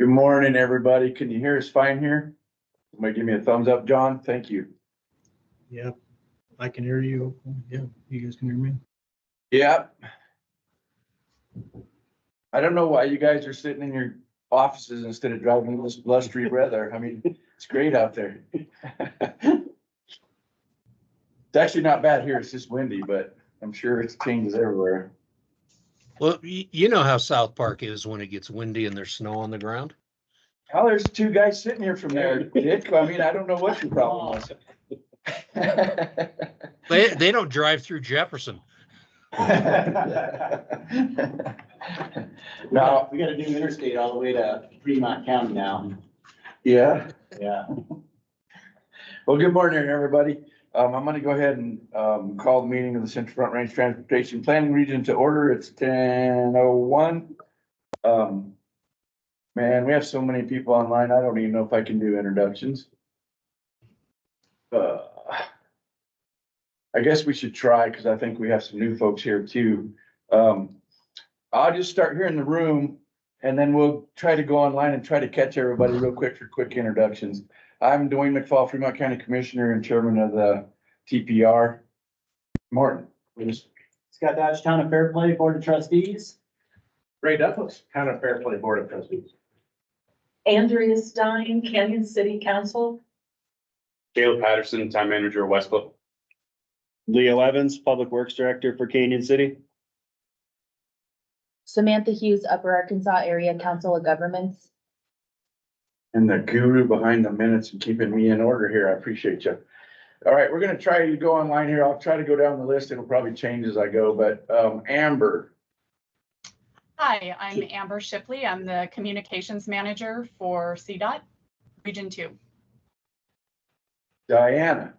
Good morning, everybody. Can you hear us fine here? Somebody give me a thumbs up, John. Thank you. Yep, I can hear you. Yeah, you guys can hear me. Yeah. I don't know why you guys are sitting in your offices instead of driving this blustery weather. I mean, it's great out there. It's actually not bad here. It's just windy, but I'm sure it changes everywhere. Well, you know how South Park is when it gets windy and there's snow on the ground. Oh, there's two guys sitting here from there, Dick. I mean, I don't know what your problem was. They don't drive through Jefferson. No, We got a new interstate all the way to Fremont County now. yeah. Yeah. Well, good morning, everybody. I'm gonna go ahead and, call the meeting of the Central Front Range Transportation Planning Region to order. It's 10:01. Man, we have so many people online. I don't even know if I can do introductions. I guess we should try, because I think we have some new folks here too. I'll just start here in the room and then we'll try to go online and try to catch everybody real quick for quick introductions. I'm Dwayne McFall, Fremont County Commissioner and Chairman of the TPR. Morton. Scott Dodge, Town of Fairplay Board of Trustees. Ray Douglas, Town of Fairplay Board of Trustees. Andrea Stein, Canyon City Council. Caleb Patterson, Town Manager of Westcliff. Leo Evans, Public Works Director for Canyon City. Samantha Hughes, Upper Arkansas Area Council of Governments. And the guru behind the minutes and keeping me in order here. I appreciate you. All right, we're gonna try to go online here. I'll try to go down the list. It'll probably change as I go, but Amber. Hi, I'm Amber Shipley. I'm the Communications Manager for CDOT Region 2. Diana.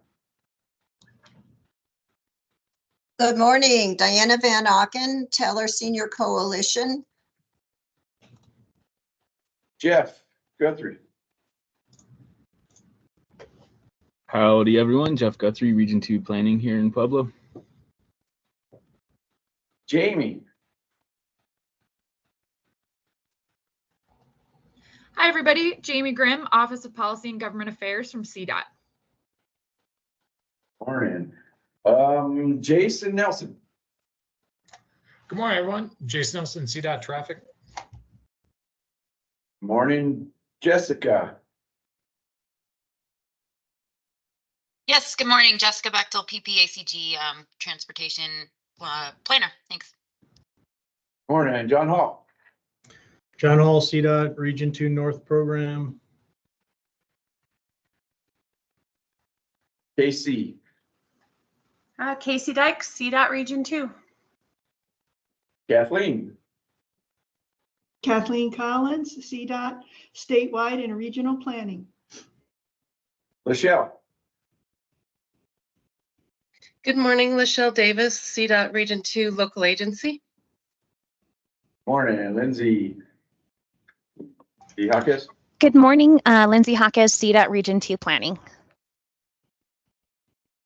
Good morning, Diana Van Auken, Teller Senior Coalition. Jeff Guthrie. Howdy, everyone. Jeff Guthrie, Region 2 Planning here in Pueblo. Jamie. Hi, everybody. Jamie Grimm, Office of Policy and Government Affairs from CDOT. Morning. Jason Nelson. Good morning, everyone. Jason Nelson, CDOT Traffic. Morning, Jessica. Yes, good morning, Jessica Bechtel, PPACG Transportation Planner. Thanks. Morning, John Hall. John Hall, CDOT Region 2 North Program. KC. Casey Dykes, CDOT Region 2. Kathleen. Kathleen Collins, CDOT Statewide and Regional Planning. Lachelle. Good morning, Lachelle Davis, CDOT Region 2 Local Agency. Morning, Lindsay. Hawkes. Good morning, Lindsay Hawkes, CDOT Region 2 Planning.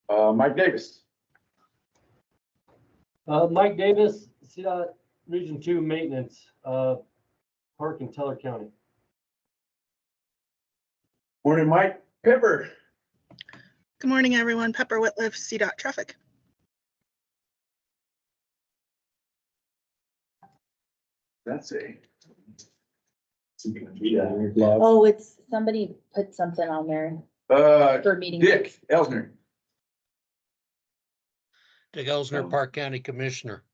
Mike Davis. Mike Davis, CDOT Region 2 Maintenance, Park in Teller County. Morning, Mike. Pepper. Good morning, everyone. Pepper Whitliff, CDOT Traffic. That's a. Oh, it's somebody put something on there. For meeting. Dick Elsner. Dick Elsner, Park County Commissioner.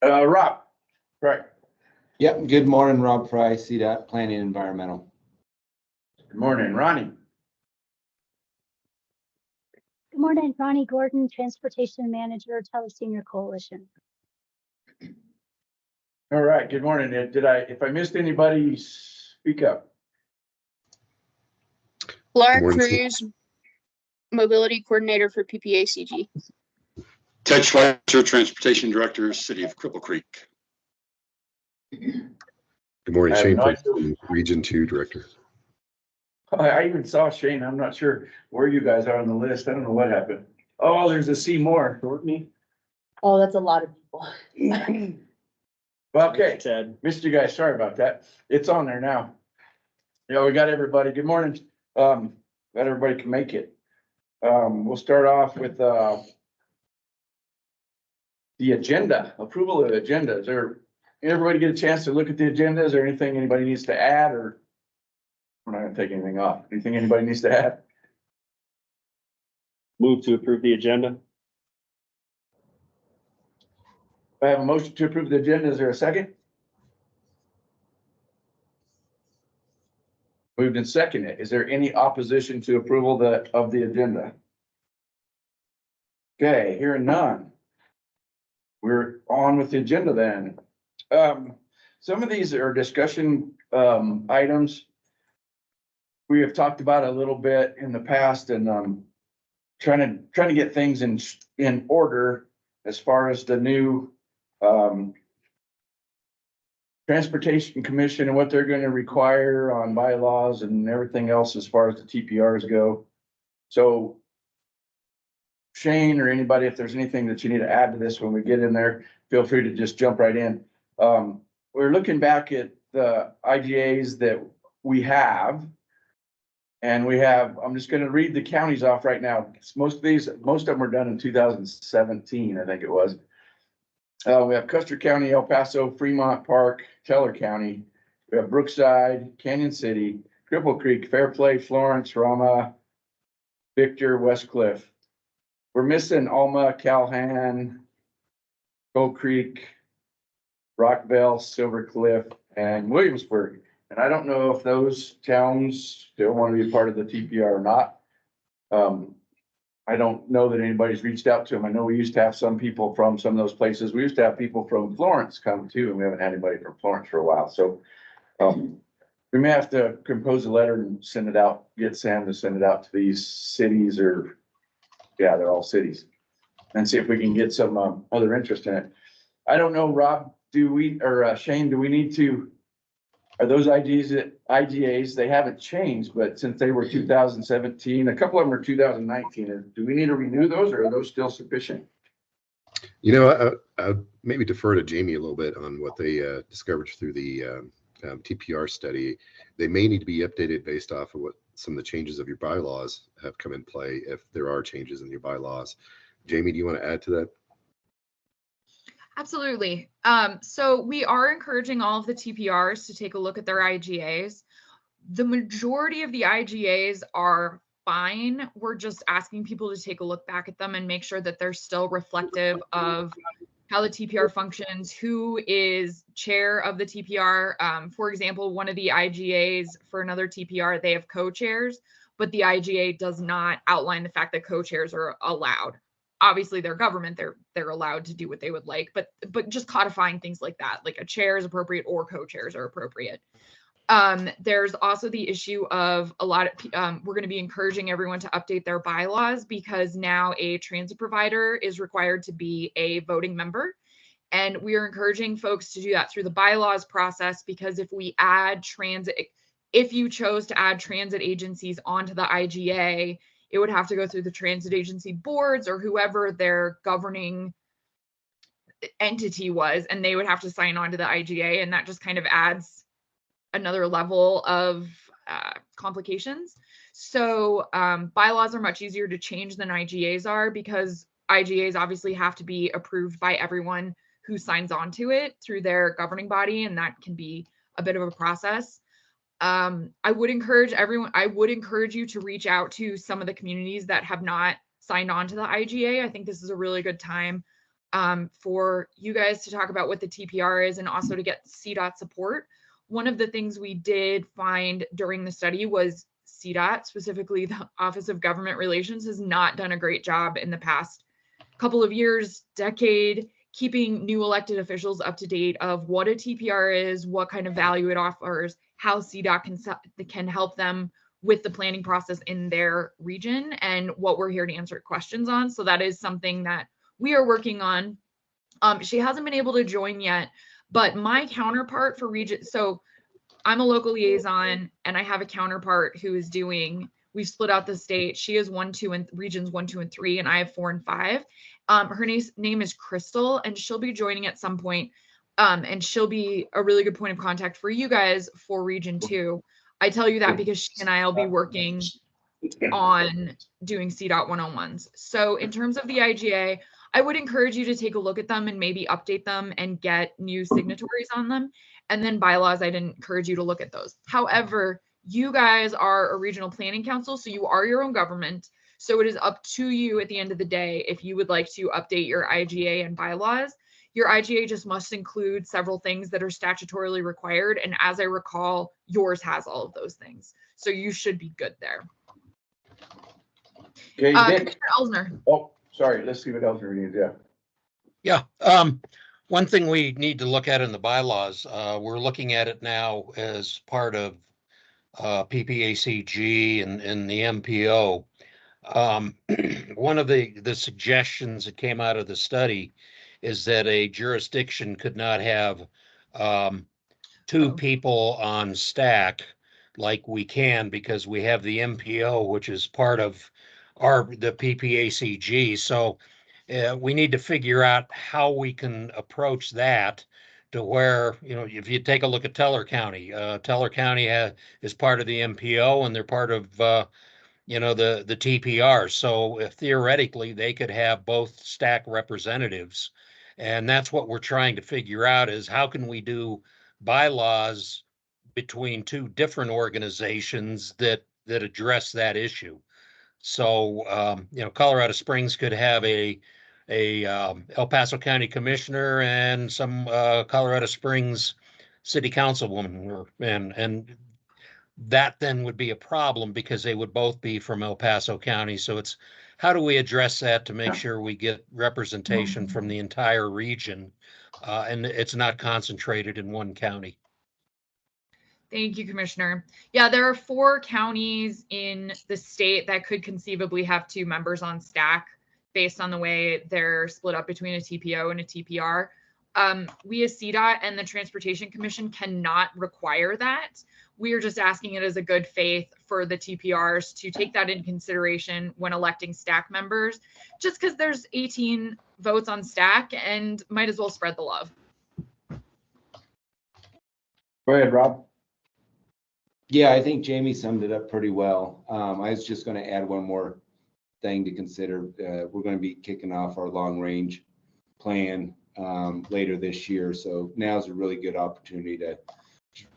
Rob. Right. Yep. Good morning, Rob Fry, CDOT Planning Environmental. Good morning, Ronnie. Good morning, Ronnie Gordon, Transportation Manager, Teller Senior Coalition. All right. Good morning. If I missed anybody, speak up. Laura Cruz, Mobility Coordinator for PPACG. Ted Schweitzer, Transportation Director, City of Cripple Creek. Good morning, Shane Franklin, Region 2 Director. I even saw Shane. I'm not sure where you guys are on the list. I don't know what happened. Oh, there's a Seymour. Courtney. Oh, that's a lot of people. Well, okay, Ted. missed you guys. Sorry about that. It's on there now. Yeah, we got everybody. Good morning. Glad everybody can make it. We'll start off with, the agenda, approval of the agenda. Is there, everybody get a chance to look at the agenda? Is there anything anybody needs to add, or we're not gonna take anything off? Anything anybody needs to add? Move to approve the agenda. I have a motion to approve the agenda. Is there a second? Moved and seconded. Is there any opposition to approval of the agenda? Okay, hearing none. We're on with the agenda then. Some of these are discussion items. We have talked about a little bit in the past, and trying to get things in order as far as the new Transportation Commission and what they're going to require on bylaws and everything else as far as the TPRs go. So Shane or anybody, if there's anything that you need to add to this when we get in there, feel free to just jump right in. We're looking back at the IGAs that we have. And we have, I'm just gonna read the counties off right now. Most of them were done in 2017, I think it was. We have Custer County, El Paso, Fremont Park, Teller County. We have Brookside, Canyon City, Cripple Creek, Fairplay, Florence, Rama, Victor, West Cliff. We're missing Alma, Calhoun, Gold Creek, Rockville, Silver Cliff, and Williamsburg. And I don't know if those towns still want to be part of the TPR or not. I don't know that anybody's reached out to them. I know we used to have some people from some of those places. We used to have people from Florence come too, and we haven't had anybody from Florence for a while. So we may have to compose a letter and send it out, get Sam to send it out to these cities, or yeah, they're all cities, and see if we can get some other interest in it. I don't know, Rob, do we, or Shane, do we need to, are those IGAs, they haven't changed, but since they were 2017, a couple of them are 2019. Do we need to renew those, or are those still sufficient? You know, I maybe defer to Jamie a little bit on what they discovered through the TPR study. They may need to be updated based off of what some of the changes of your bylaws have come in play, if there are changes in your bylaws. Jamie, do you want to add to that? Absolutely. So we are encouraging all of the TPRs to take a look at their IGAs. The majority of the IGAs are fine. We're just asking people to take a look back at them and make sure that they're still reflective of how the TPR functions, who is chair of the TPR. For example, one of the IGAs for another TPR, they have co-chairs, but the IGA does not outline the fact that co-chairs are allowed. Obviously, they're government, they're allowed to do what they would like, but just codifying things like that, like a chair is appropriate or co-chairs are appropriate. There's also the issue of a lot of, we're going to be encouraging everyone to update their bylaws, because now a transit provider is required to be a voting member. And we are encouraging folks to do that through the bylaws process, because if we add transit, if you chose to add transit agencies onto the IGA, it would have to go through the transit agency boards or whoever their governing entity was, and they would have to sign on to the IGA. And that just kind of adds another level of complications. So bylaws are much easier to change than IGAs are, because IGAs obviously have to be approved by everyone who signs on to it through their governing body, and that can be a bit of a process. I would encourage you to reach out to some of the communities that have not signed on to the IGA. I think this is a really good time for you guys to talk about what the TPR is, and also to get CDOT support. One of the things we did find during the study was CDOT, specifically the Office of Government Relations, has not done a great job in the past couple of years, decade, keeping new elected officials up to date of what a TPR is, what kind of value it offers, how CDOT can help them with the planning process in their region, and what we're here to answer questions on. So that is something that we are working on. She hasn't been able to join yet, but my counterpart for region, so I'm a local liaison and I have a counterpart who is doing We've split out the state. She is 1, 2, and regions 1, 2, and 3, and I have 4 and 5. Her name is Crystal, and she'll be joining at some point. And she'll be a really good point of contact for you guys for region 2. I tell you that because she and I will be working on doing CDOT 101s. So in terms of the IGA, I would encourage you to take a look at them and maybe update them and get new signatories on them. And then bylaws, I'd encourage you to look at those. However, you guys are a regional planning council, so you are your own government. So it is up to you at the end of the day if you would like to update your IGA and bylaws. Your IGA just must include several things that are statutorily required. And as I recall, yours has all of those things. So you should be good there. Okay, Dick. Elsner. Oh, sorry. Let's see what Elsner needs. Yeah. Yeah. One thing we need to look at in the bylaws, we're looking at it now as part of PPACG and the MPO. One of the suggestions that came out of the study is that a jurisdiction could not have 2 people on stack like we can, because we have the MPO, which is part of the PPACG. So we need to figure out how we can approach that to where, if you take a look at Teller County is part of the MPO, and they're part of the TPR. So if theoretically they could have both stack representatives, and that's what we're trying to figure out, is how can we do bylaws between 2 different organizations that address that issue. So Colorado Springs could have a El Paso County commissioner and some Colorado Springs city councilwoman, and that then would be a problem because they would both be from El Paso County. So it's, how do we address that to make sure we get representation from the entire region, and it's not concentrated in one county? Thank you, Commissioner. Yeah, there are 4 counties in the state that could conceivably have 2 members on stack based on the way they're split up between a TPO and a TPR. We as CDOT and the Transportation Commission cannot require that. We are just asking it as a good faith for the TPRs to take that into consideration when electing stack members, just because there's 18 votes on stack and might as well spread the love. Go ahead, Rob. Yeah, I think Jamie summed it up pretty well. I was just going to add one more thing to consider. We're going to be kicking off our long range plan later this year. So now's a really good opportunity to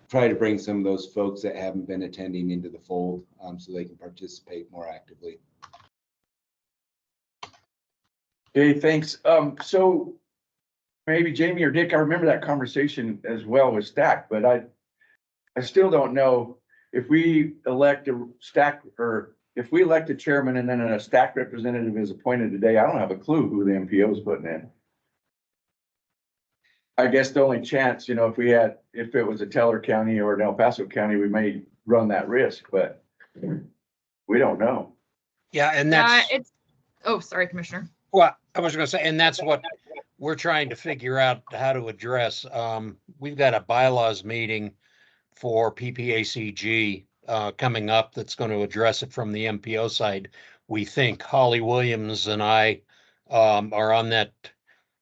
try to bring some of those folks that haven't been attending into the fold, so they can participate more actively. Okay, thanks. So maybe Jamie or Dick, I remember that conversation as well with stack, but I still don't know if we elect a stack, or if we elect a chairman and then a stack representative is appointed today. I don't have a clue who the MPO is putting in. I guess the only chance, if it was a Teller County or an El Paso County, we may run that risk, but we don't know. Yeah, and that's oh, sorry, Commissioner. Well, I was going to say, and that's what we're trying to figure out how to address. We've got a bylaws meeting for PPACG coming up that's going to address it from the MPO side. We think Holly Williams and I are on that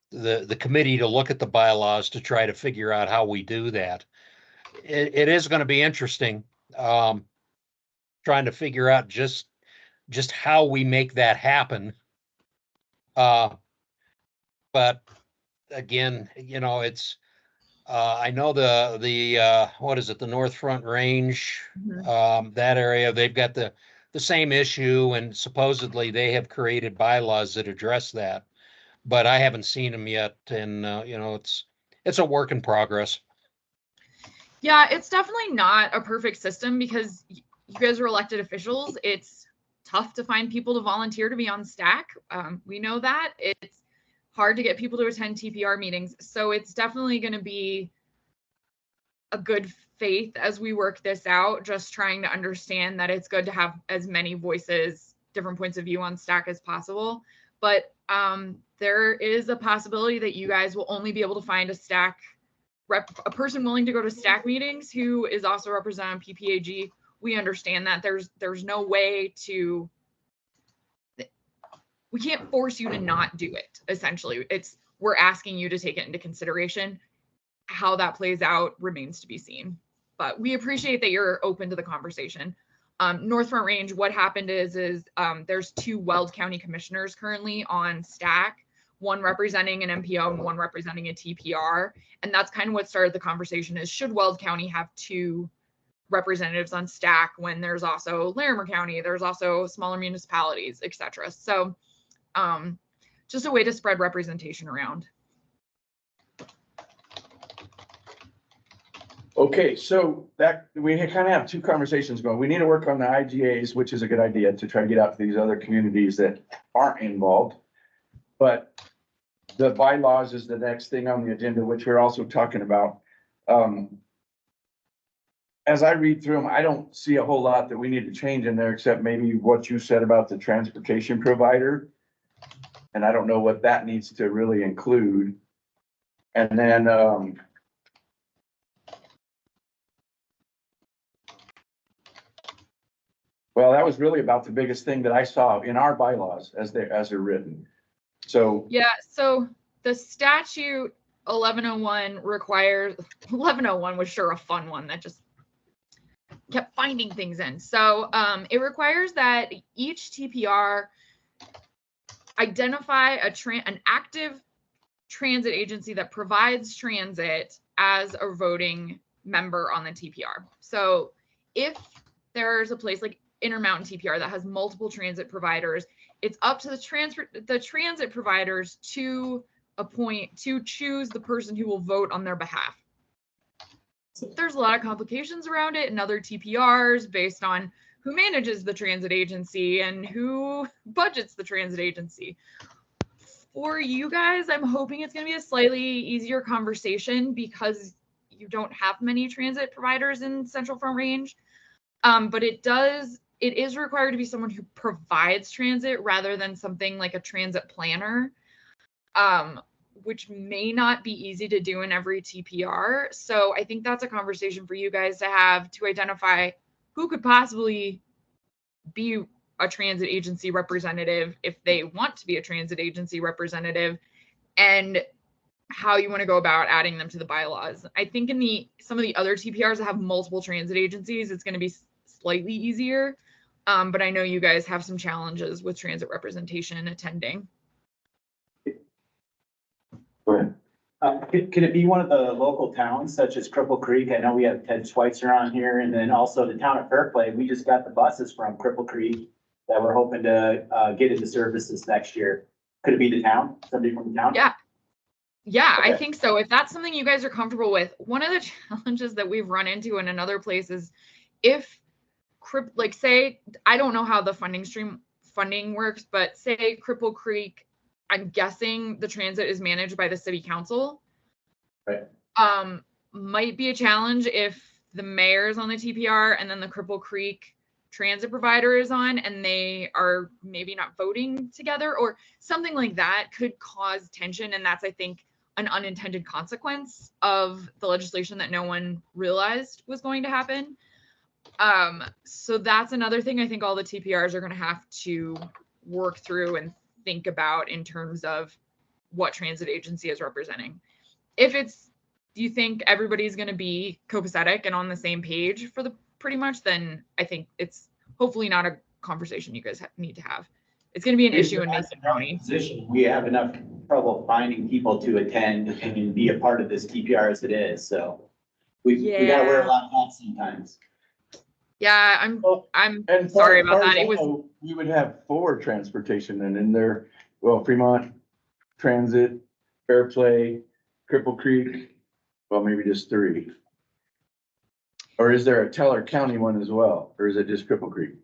the committee to look at the bylaws to try to figure out how we do that. It is going to be interesting trying to figure out just how we make that happen. But again, it's I know the what is it, the North Front Range, that area, they've got the same issue, and supposedly they have created bylaws that address that, but I haven't seen them yet, and it's a work in progress. Yeah, it's definitely not a perfect system because you guys are elected officials. It's tough to find people to volunteer to be on stack. We know that. It's hard to get people to attend TPR meetings. So it's definitely going to be a good faith as we work this out, just trying to understand that it's good to have as many voices, different points of view on stack as possible. But there is a possibility that you guys will only be able to find a person willing to go to stack meetings who is also represented on PPAG We understand that there's no way to, we can't force you to not do it. Essentially, we're asking you to take it into consideration. How that plays out remains to be seen, but we appreciate that you're open to the conversation. North Front Range, what happened is there's 2 Weld County commissioners currently on STAC, one representing an MPO and one representing a TPR. And that's kind of what started the conversation is, should Weld County have 2 representatives on STAC when there's also Larimer County, there's also smaller municipalities, et cetera. So just a way to spread representation around. Okay, so that we kind of have 2 conversations going. We need to work on the IGAs, which is a good idea to try to get out to these other communities that aren't involved. But the bylaws is the next thing on the agenda, which we're also talking about. As I read through them, I don't see a whole lot that we need to change in there, except maybe what you said about the transportation provider. And I don't know what that needs to really include. And then, well, that was really about the biggest thing that I saw in our bylaws as they're written. So yeah, so the statute 1101 requires, 1101 was sure a fun one that just kept finding things in. So it requires that each TPR identify an active transit agency that provides transit as a voting member on the TPR. So if there's a place like Intermountain TPR that has multiple transit providers, it's up to the transit providers to choose the person who will vote on their behalf. So there's a lot of complications around it and other TPRs based on who manages the transit agency and who budgets the transit agency. For you guys, I'm hoping it's going to be a slightly easier conversation because you don't have many transit providers in Central Front Range. But it is required to be someone who provides transit rather than something like a transit planner, which may not be easy to do in every TPR. So I think that's a conversation for you guys to have to identify who could possibly be a transit agency representative if they want to be a transit agency representative, and how you want to go about adding them to the bylaws. I think in some of the other TPRs that have multiple transit agencies, it's going to be slightly easier. But I know you guys have some challenges with transit representation attending. Go ahead. Could it be one of the local towns such as Cripple Creek? I know we have Ted Schweitzer on here, and then also the town of Fairplay. We just got the buses from Cripple Creek that we're hoping to get into service this next year. Could it be the town? Somebody from the town? Yeah, Okay. I think so. If that's something you guys are comfortable with, one of the challenges that we've run into in another place is if, like, say, I don't know how the funding works, but say Cripple Creek, I'm guessing the transit is managed by the city council. Right. Might be a challenge if the mayor is on the TPR and then the Cripple Creek transit provider is on and they are maybe not voting together, or something like that could cause tension. And that's, I think, an unintended consequence of the legislation that no one realized was going to happen. So that's another thing I think all the TPRs are going to have to work through and think about in terms of what transit agency is representing. If you think everybody's going to be copacetic and on the same page for the pretty much, then I think it's hopefully not a conversation you guys need to have. It's going to be an issue in Mason County. We have enough trouble finding people to attend and be a part of this TPR as it is. So we got to wear a lot of hats sometimes. Yeah, I'm sorry about that. We would have 4 transportation and in there, well, Fremont Transit, Fairplay, Cripple Creek, well, maybe just 3. Or is there a Teller County one as well? Or is it just Cripple Creek?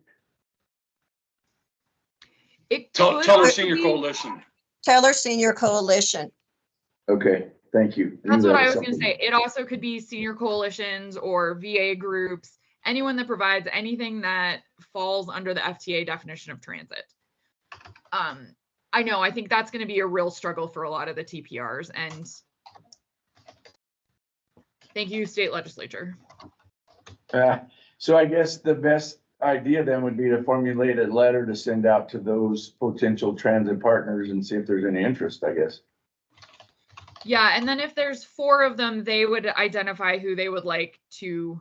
Teller Senior Coalition. Teller Senior Coalition. Okay, thank you. That's what I was going to say. It also could be senior coalitions or VA groups, anyone that provides anything that falls under the FTA definition of transit. I know, I think that's going to be a real struggle for a lot of the TPRs, and thank you, state legislature. So I guess the best idea then would be to formulate a letter to send out to those potential transit partners and see if there's any interest, I guess. Yeah, and then if there's 4 of them, they would identify who they would like to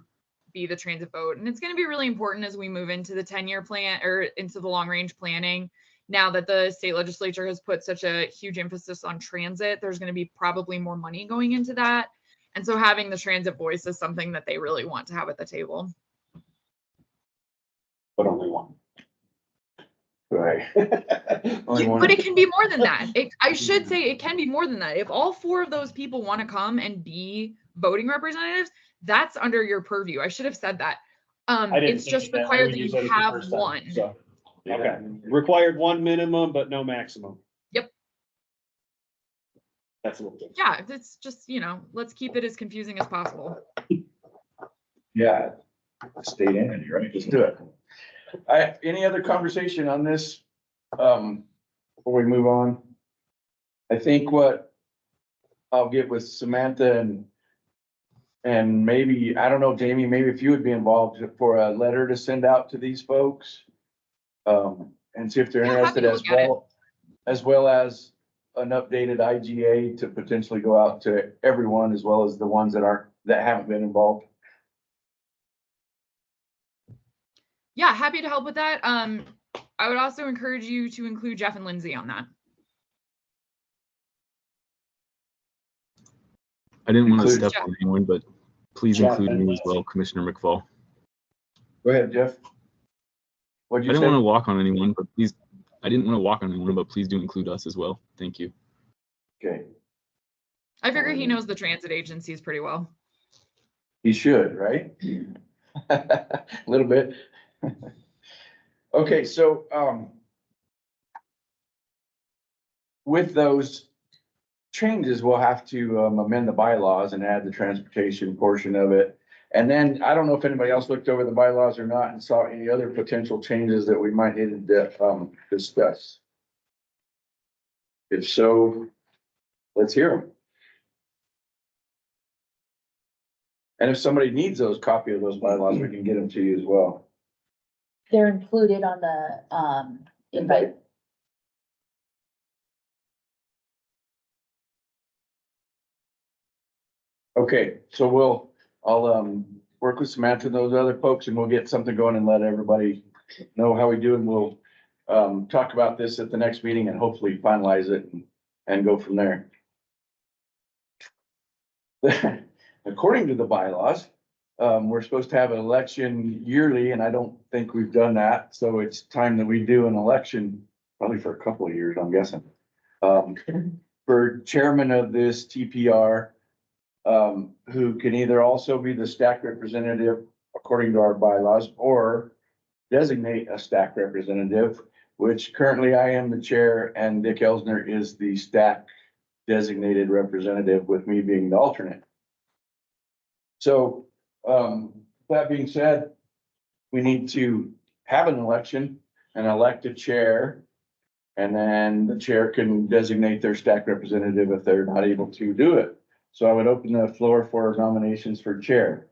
be the transit vote. And it's going to be really important as we move into the 10-year plan or into the long range planning. Now that the state legislature has put such a huge emphasis on transit, there's going to be probably more money going into that. And so having the transit voice is something that they really want to have at the table. But only one. Right. Only one. But it can be more than that. I should say it can be more than that. If all 4 of those people want to come and be voting representatives, that's under your purview. I should have said that. It's just required that you have one. So, okay, required one minimum, but no maximum. Yep. That's a little bit. Yeah, it's just, let's keep it as confusing as possible. Yeah, state entity, right? Just do it. Any other conversation on this, before we move on? I think what I'll get with Samantha and maybe, I don't know, Jamie, maybe if you would be involved for a letter to send out to these folks. And see if they're interested as well as an updated IGA to potentially go out to everyone as well as the ones that haven't been involved. Yeah, happy to help with that. I would also encourage you to include Jeff and Lindsay on that. I didn't want to step on anyone, but please include me as well, Commissioner McFall. Go ahead, Jeff. What'd you say? I didn't want to walk on anyone, but please, I didn't want to walk on anyone, but please do include us as well. Thank you. Okay. I figure he knows the transit agencies pretty well. He should, right? A little bit. Okay, so with those changes, we'll have to amend the bylaws and add the transportation portion of it. And then I don't know if anybody else looked over the bylaws or not and saw any other potential changes that we might need to discuss. If so, let's hear them. And if somebody needs those copy of those bylaws, we can get them to you as well. They're included on the invite. Okay, so I'll work with Samantha and those other folks and we'll get something going and let everybody know how we do, and we'll talk about this at the next meeting and hopefully finalize it and go from there. According to the bylaws, we're supposed to have an election yearly, and I don't think we've done that. So it's time that we do an election, probably for a couple of years, I'm guessing. For chairman of this TPR, who can either also be the stack representative according to our bylaws or designate a stack representative, which currently I am the chair and Dick Elsner is the stack designated representative, with me being the alternate. So that being said, we need to have an election and elect a chair, and then the chair can designate their stack representative if they're not able to do it. So I would open the floor for nominations for chair.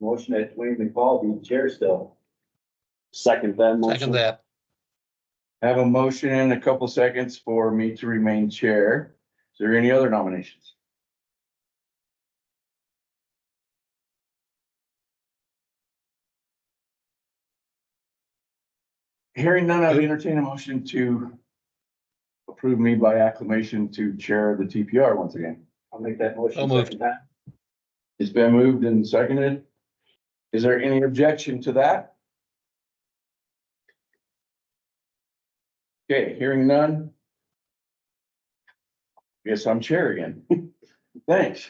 Motion that Dwayne McFall be chair still. Second that motion. Second that. Have a motion in a couple seconds for me to remain chair. Is there any other nominations? Hearing none, I'd entertain a motion to approve me by acclamation to chair the TPR once again. I'll make that motion. So moved. It's been moved and seconded. Is there any objection to that? Okay, hearing none. Guess I'm chair again. Thanks.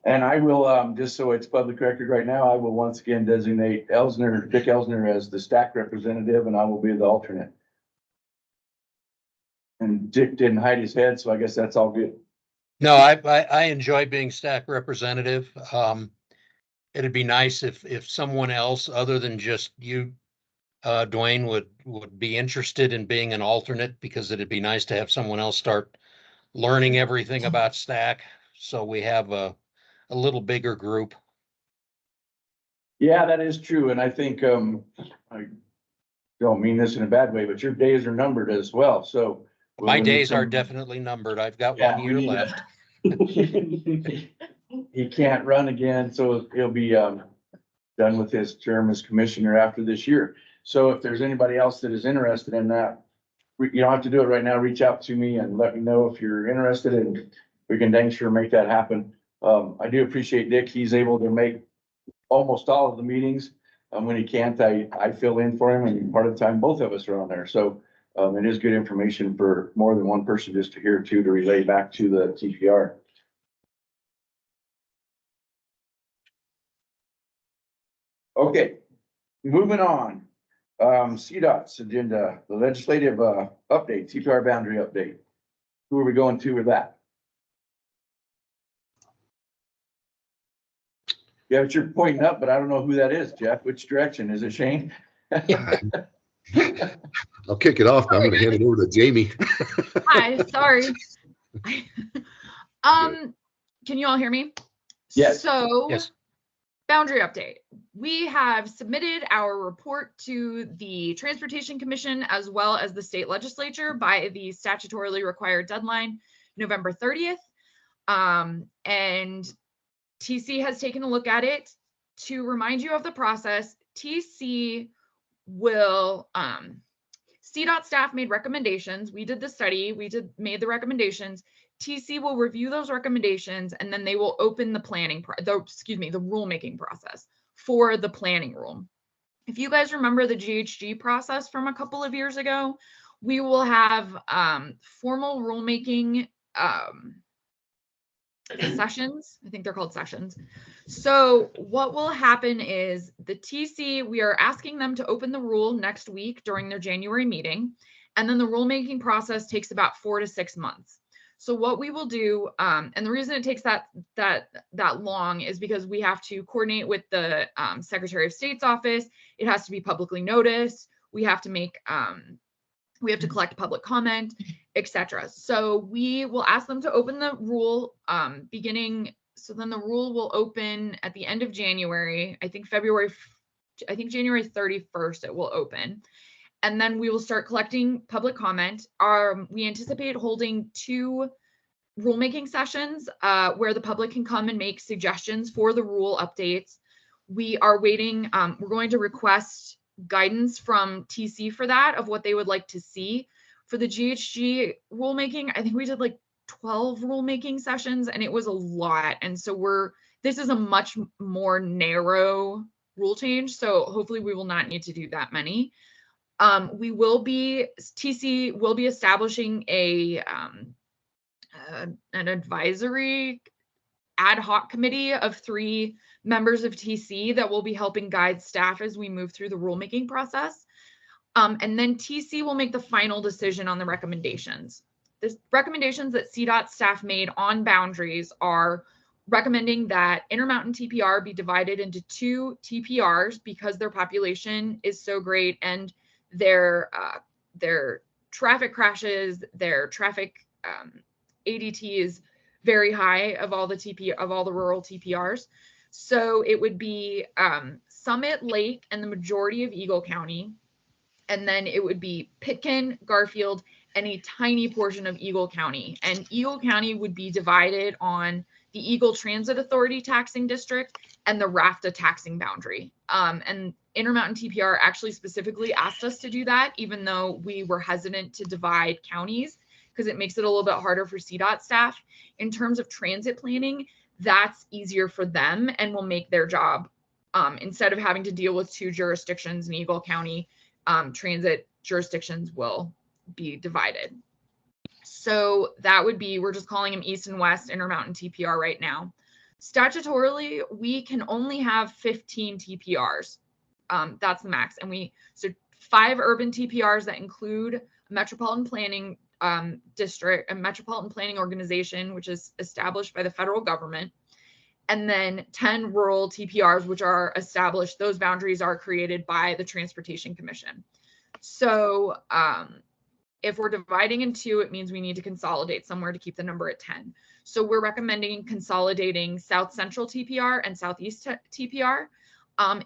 And I will, just so it's public record right now, I will once again designate Dick Elsner as the stack representative, and I will be the alternate. And Dick didn't hide his head, so I guess that's all good. No, I enjoy being stack representative. It'd be nice if someone else other than just you, Dwayne, would be interested in being an alternate, because it'd be nice to have someone else start learning everything about stack. So we have a little bigger group. Yeah, that is true. And I think, I don't mean this in a bad way, but your days are numbered as well. So. My we'll need days are some- definitely numbered. I've got Yeah, 1 we year need left. He can't run again, so he'll be, done with his term as commissioner after this year. So if there's anybody else that is interested in that, you don't have to do it right now. Reach out to me and let me know if you're interested, and we can dang sure make that happen. I do appreciate Dick. He's able to make almost all of the meetings. When he can't, I fill in for him, and part of the time, both of us are on there. So it is good information for more than one person just to hear too, to relay back to the TPR. Okay, moving on. CDOT's agenda, the legislative update, TPR boundary update. Who are we going to with that? Yeah, but you're pointing up, but I don't know who that is, Jeff. Which direction? Is it Shane? I'll kick it off, but I'm going to hand it over to Jamie. Hi, sorry. Can you all hear me? Yes. So, yes. Boundary update. We have submitted our report to the Transportation Commission as well as the state legislature by the statutorily required deadline, November 30th. And TC has taken a look at it. To remind you of the process, TC will, CDOT staff made recommendations. We did the study, made the recommendations. TC will review those recommendations, and then they will open the the rulemaking process for the planning rule. If you guys remember the GHG process from a couple of years ago, we will have formal rulemaking sessions. I think they're called sessions. So what will happen is the TC, we are asking them to open the rule next week during their January meeting. And then the rulemaking process takes about 4 to 6 months. So what we will do, and the reason it takes that long is because we have to coordinate with the Secretary of State's office. It has to be publicly noticed. We have to make, we have to collect public comment, etc. So we will ask them to open the rule beginning. So then the rule will open at the end of January. I think January 31st it will open. And then we will start collecting public comment. We anticipate holding 2 rulemaking sessions where the public can come and make suggestions for the rule updates. We are waiting, we're going to request guidance from TC for that, of what they would like to see. For the GHG rulemaking, I think we did like 12 rulemaking sessions, and it was a lot. And so this is a much more narrow rule change. So hopefully we will not need to do that many. TC will be establishing an advisory ad hoc committee of 3 members of TC that will be helping guide staff as we move through the rulemaking process. And then TC will make the final decision on the recommendations. The recommendations that CDOT staff made on boundaries are recommending that Intermountain TPR be divided into 2 TPRs because their population is so great, and their traffic crashes, their traffic ADT is very high of all the rural TPRs. So it would be Summit, Lake, and the majority of Eagle County. And then it would be Pitkin, Garfield, and a tiny portion of Eagle County. And Eagle County would be divided on the Eagle Transit Authority taxing district and the RAFTA taxing boundary. And Intermountain TPR actually specifically asked us to do that, even though we were hesitant to divide counties, because it makes it a little bit harder for CDOT staff. In terms of transit planning, that's easier for them and will make their job, instead of having to deal with 2 jurisdictions in Eagle County, transit jurisdictions will be divided. So that would be, we're just calling them East and West Intermountain TPR right now. Statutorily, we can only have 15 TPRs. That's the max. And so 5 urban TPRs that include a metropolitan planning district, a metropolitan planning organization, which is established by the federal government. And then 10 rural TPRs, which are established. Those boundaries are created by the Transportation Commission. So If we're dividing in two, it means we need to consolidate somewhere to keep the number at 10. So we're recommending consolidating South Central TPR and Southeast TPR.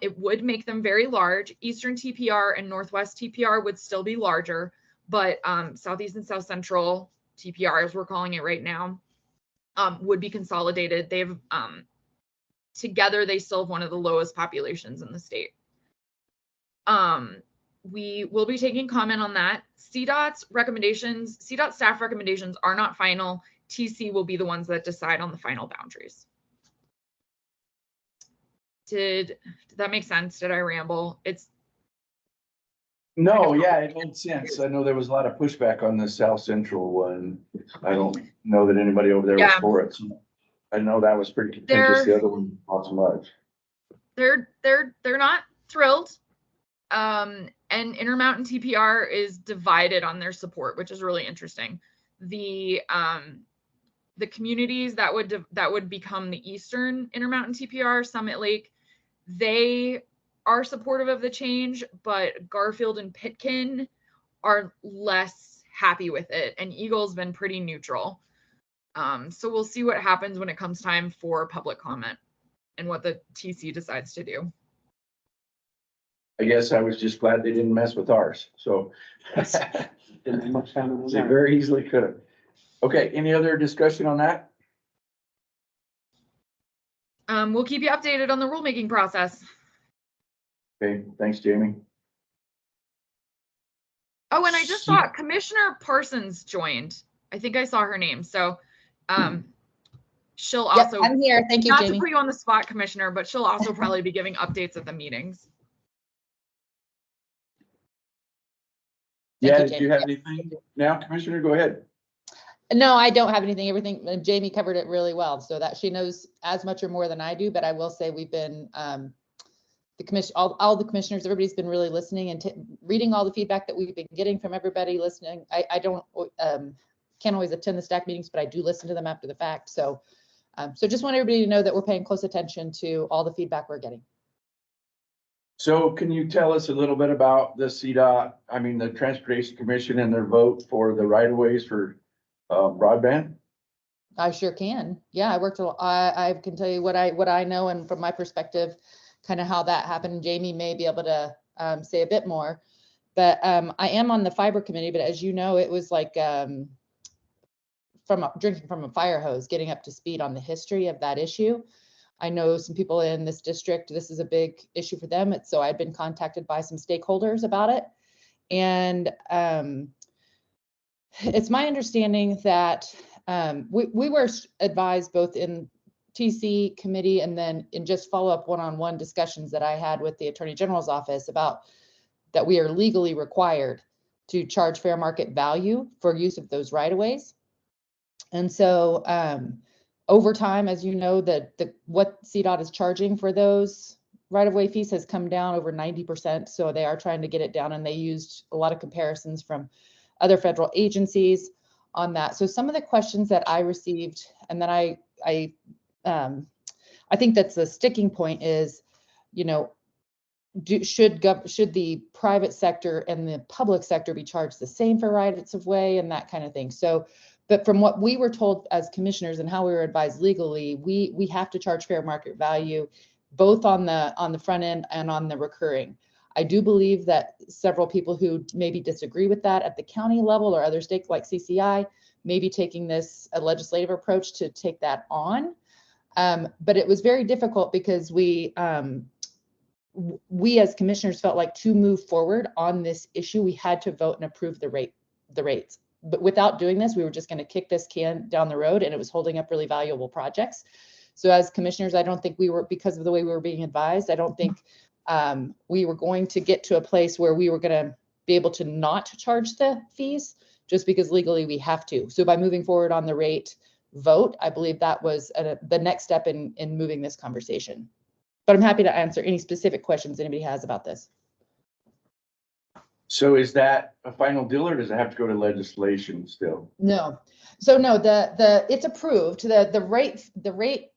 It would make them very large. Eastern TPR and Northwest TPR would still be larger, but Southeast and South Central TPR, as we're calling it right now, would be consolidated. They've together, they still have one of the lowest populations in the state. We will be taking comment on that. CDOT's recommendations, CDOT staff recommendations are not final. TC will be the ones that decide on the final boundaries. Did that make sense? Did I ramble? No, yeah, it made sense. I know there was a lot of pushback on the South Central one. I don't know that anybody over there was for it. So I know that was pretty contentious. The other one, not so much. They're not thrilled. And Intermountain TPR is divided on their support, which is really interesting. The communities that would become the Eastern Intermountain TPR, Summit Lake, they are supportive of the change, but Garfield and Pitkin are less happy with it, and Eagle's been pretty neutral. So we'll see what happens when it comes time for public comment and what the TC decides to do. I guess I was just glad they didn't mess with ours. So Didn't have much time to they very easily could have. Okay, any other discussion on that? We'll keep you updated on the rulemaking process. Okay, thanks, Jamie. Oh, and I just saw Commissioner Parsons joined. I think I saw her name. So she'll also, I'm here. Thank you, not Jamie. to put you on the spot, Commissioner, but she'll also probably be giving updates at the meetings. Yeah, did you have anything now, Commissioner? Go ahead. No, I don't have anything. Everything, Jamie covered it really well, so that she knows as much or more than I do. But I will say we've been, the commission, all the commissioners, everybody's been really listening and reading all the feedback that we've been getting from everybody listening. I don't, can't always attend the stack meetings, but I do listen to them after the fact. So, so just want everybody to know that we're paying close attention to all the feedback we're getting. So can you tell us a little bit about the CDOT, I mean, the Transportation Commission and their vote for the right-of-ways for broadband? I sure can. Yeah, I worked, I can tell you what I know, and from my perspective, kind of how that happened. Jamie may be able to say a bit more, but I am on the fiber committee, but as you know, it was like drinking from a fire hose, getting up to speed on the history of that issue. I know some people in this district, this is a big issue for them. So I've been contacted by some stakeholders about it. And it's my understanding that we were advised both in TC committee and then in just follow-up one-on-one discussions that I had with the Attorney General's office about that we are legally required to charge fair market value for use of those right-of-ways. And so over time, as you know, what CDOT is charging for those right-of-way fees has come down over 90%. So they are trying to get it down, and they used a lot of comparisons from other federal agencies on that. So some of the questions that I received, and then I think that's the sticking point is, you know, should the private sector and the public sector be charged the same for rights of way and that kind of thing. So, but from what we were told as commissioners and how we were advised legally, we have to charge fair market value, both on the front end and on the recurring. I do believe that several people who maybe disagree with that at the county level or other states like CCI may be taking this a legislative approach to take that on. But it was very difficult because we as commissioners felt like to move forward on this issue, we had to vote and approve the rates. But without doing this, we were just going to kick this can down the road, and it was holding up really valuable projects. So as commissioners, I don't think we were, because of the way we were being advised, I don't think we were going to get to a place where we were going to be able to not charge the fees just because legally we have to. So by moving forward on the rate vote, I believe that was the next step in moving this conversation. But I'm happy to answer any specific questions anybody has about this. So is that a final deal, or does it have to go to legislation still? No. So no, it's approved. The rate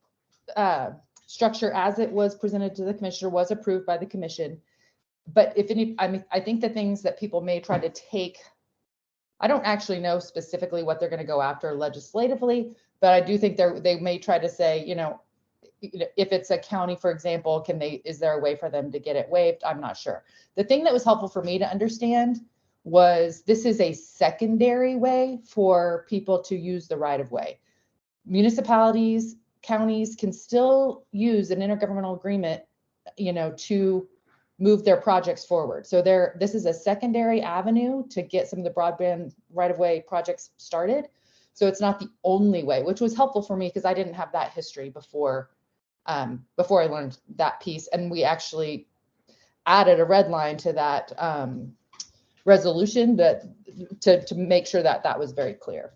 structure as it was presented to the commissioner was approved by the commission. But if any, I mean, I think the things that people may try to take I don't actually know specifically what they're going to go after legislatively, but I do think they may try to say, if it's a county, for example, is there a way for them to get it waived? I'm not sure. The thing that was helpful for me to understand was this is a secondary way for people to use the right of way. Municipalities, counties can still use an intergovernmental agreement, to move their projects forward. So this is a secondary avenue to get some of the broadband right of way projects started. So it's not the only way, which was helpful for me because I didn't have that history before I learned that piece. And we actually added a red line to that resolution to make sure that was very clear.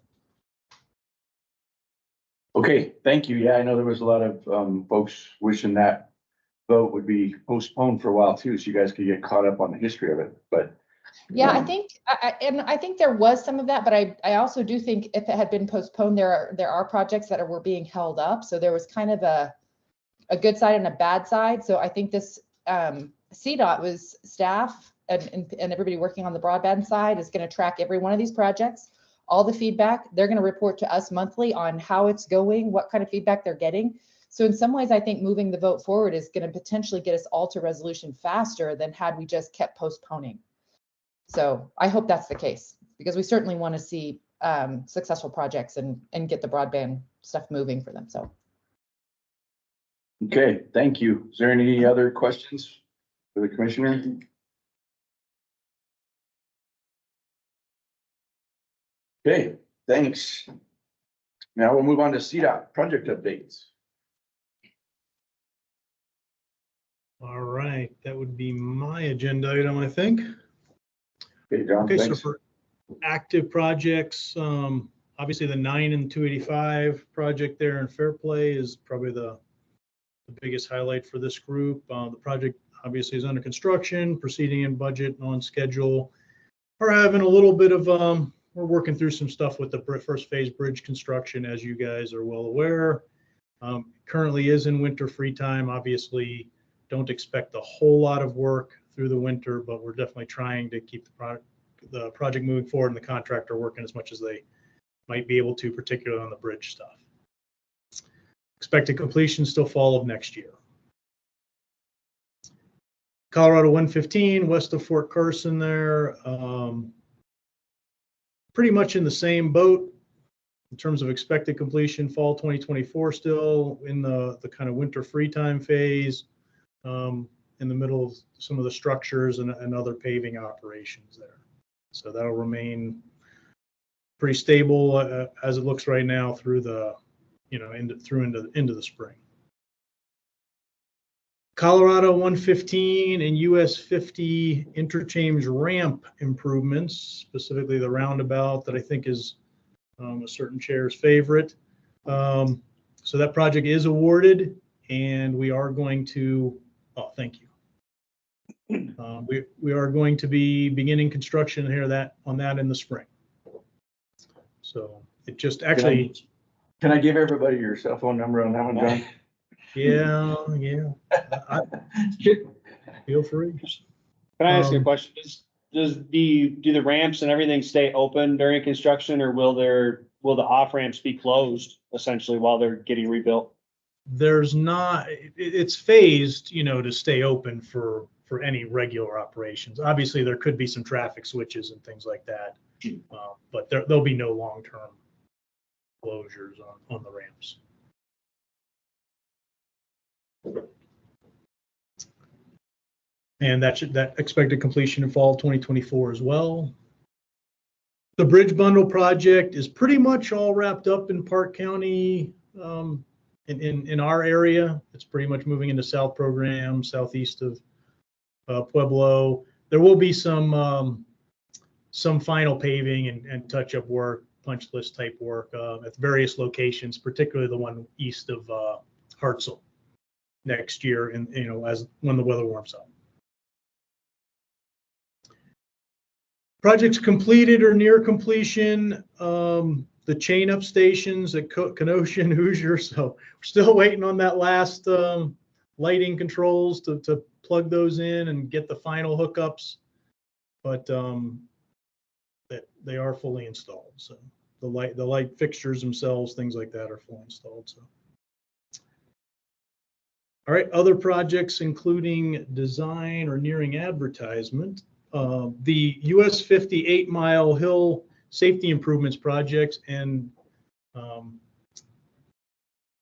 Okay, thank you. Yeah, I know there was a lot of folks wishing that vote would be postponed for a while too, so you guys could get caught up on the history of it. But yeah, I think there was some of that, but I also do think if it had been postponed, there are projects that were being held up. So there was kind of a good side and a bad side. So I think this CDOT was staff and everybody working on the broadband side is going to track every one of these projects, all the feedback. They're going to report to us monthly on how it's going, what kind of feedback they're getting. So in some ways, I think moving the vote forward is going to potentially get us all to resolution faster than had we just kept postponing. So I hope that's the case, because we certainly want to see successful projects and get the broadband stuff moving for them. So. Okay, thank you. Is there any other questions for the commissioner? Okay, thanks. Now we'll move on to CDOT project updates. All right, that would be my agenda item, I think. Okay, John, okay, thanks. So for active projects, obviously the 9 and 285 project there in Fairplay is probably the biggest highlight for this group. The project obviously is under construction, proceeding in budget and on schedule. We're having a little bit of, we're working through some stuff with the first phase bridge construction, as you guys are well aware. Currently is in winter free time. Obviously, don't expect a whole lot of work through the winter, but we're definitely trying to keep the project moving forward and the contractor working as much as they might be able to, particularly on the bridge stuff. Expected completion still fall of next year. Colorado 115 west of Fort Carson there. Pretty much in the same boat in terms of expected completion, fall 2024, still in the kind of winter free time phase, in the middle of some of the structures and other paving operations there. So that'll remain pretty stable as it looks right now through the, into the spring. Colorado 115 and US 50 interchange ramp improvements, specifically the roundabout that I think is a certain chair's favorite. So that project is awarded, and we are going to, thank you. We are going to be beginning construction here on that in the spring. So it just actually. Can I give everybody your cell phone number on that one, John? Yeah. Feel free. Can I ask you a question? Do the ramps and everything stay open during construction, or will the off ramps be closed essentially while they're getting rebuilt? There's not. It's phased, to stay open for any regular operations. Obviously, there could be some traffic switches and things like that, but there'll be no long-term closures on the ramps. And that expected completion in fall 2024 as well. The bridge bundle project is pretty much all wrapped up in Park County. In our area, it's pretty much moving into South Program, southeast of Pueblo. There will be some final paving and touch-up work, punch list type work at various locations, particularly the one east of Hartselle next year, and when the weather warms up. Projects completed or near completion. The chain up stations at Kenosha and Hoosier. So we're still waiting on that last lighting controls to plug those in and get the final hookups. But that they are fully installed. So the light fixtures themselves, things like that are fully installed. So. All right, other projects including design or nearing advertisement. The US 58 Mile Hill Safety Improvements projects, and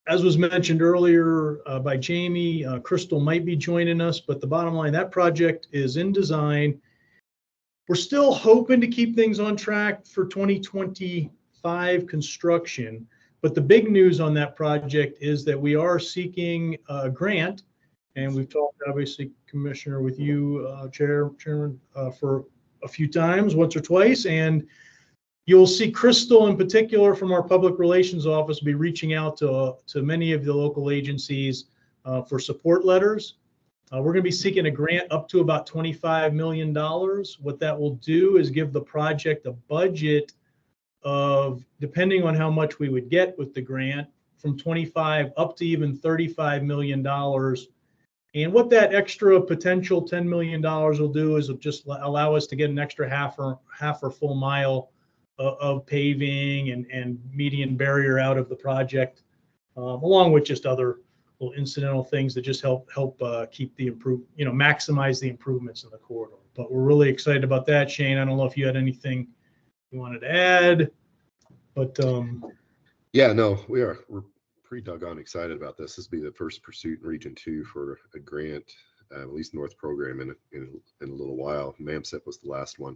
as was mentioned earlier by Jamie, Crystal might be joining us, but the bottom line, that project is in design. We're still hoping to keep things on track for 2025 construction. But the big news on that project is that we are seeking a grant, and we've talked, obviously, Commissioner, with you, Chairman, for a few times, once or twice, and you'll see Crystal in particular from our Public Relations Office be reaching out to many of the local agencies for support letters. We're going to be seeking a grant up to about $25 million. What that will do is give the project a budget of, depending on how much we would get with the grant, from 25 up to even $35 million. And what that extra potential $10 million will do is just allow us to get an extra half or full mile of paving and median barrier out of the project, along with just other little incidental things that just help keep the maximize the improvements in the corridor. But we're really excited about that. Shane, I don't know if you had anything you wanted to add, but yeah, no, we're pretty doggone excited about this. This will be the first pursuit in Region 2 for a grant, at least North program in a little while. MAMSIP was the last one.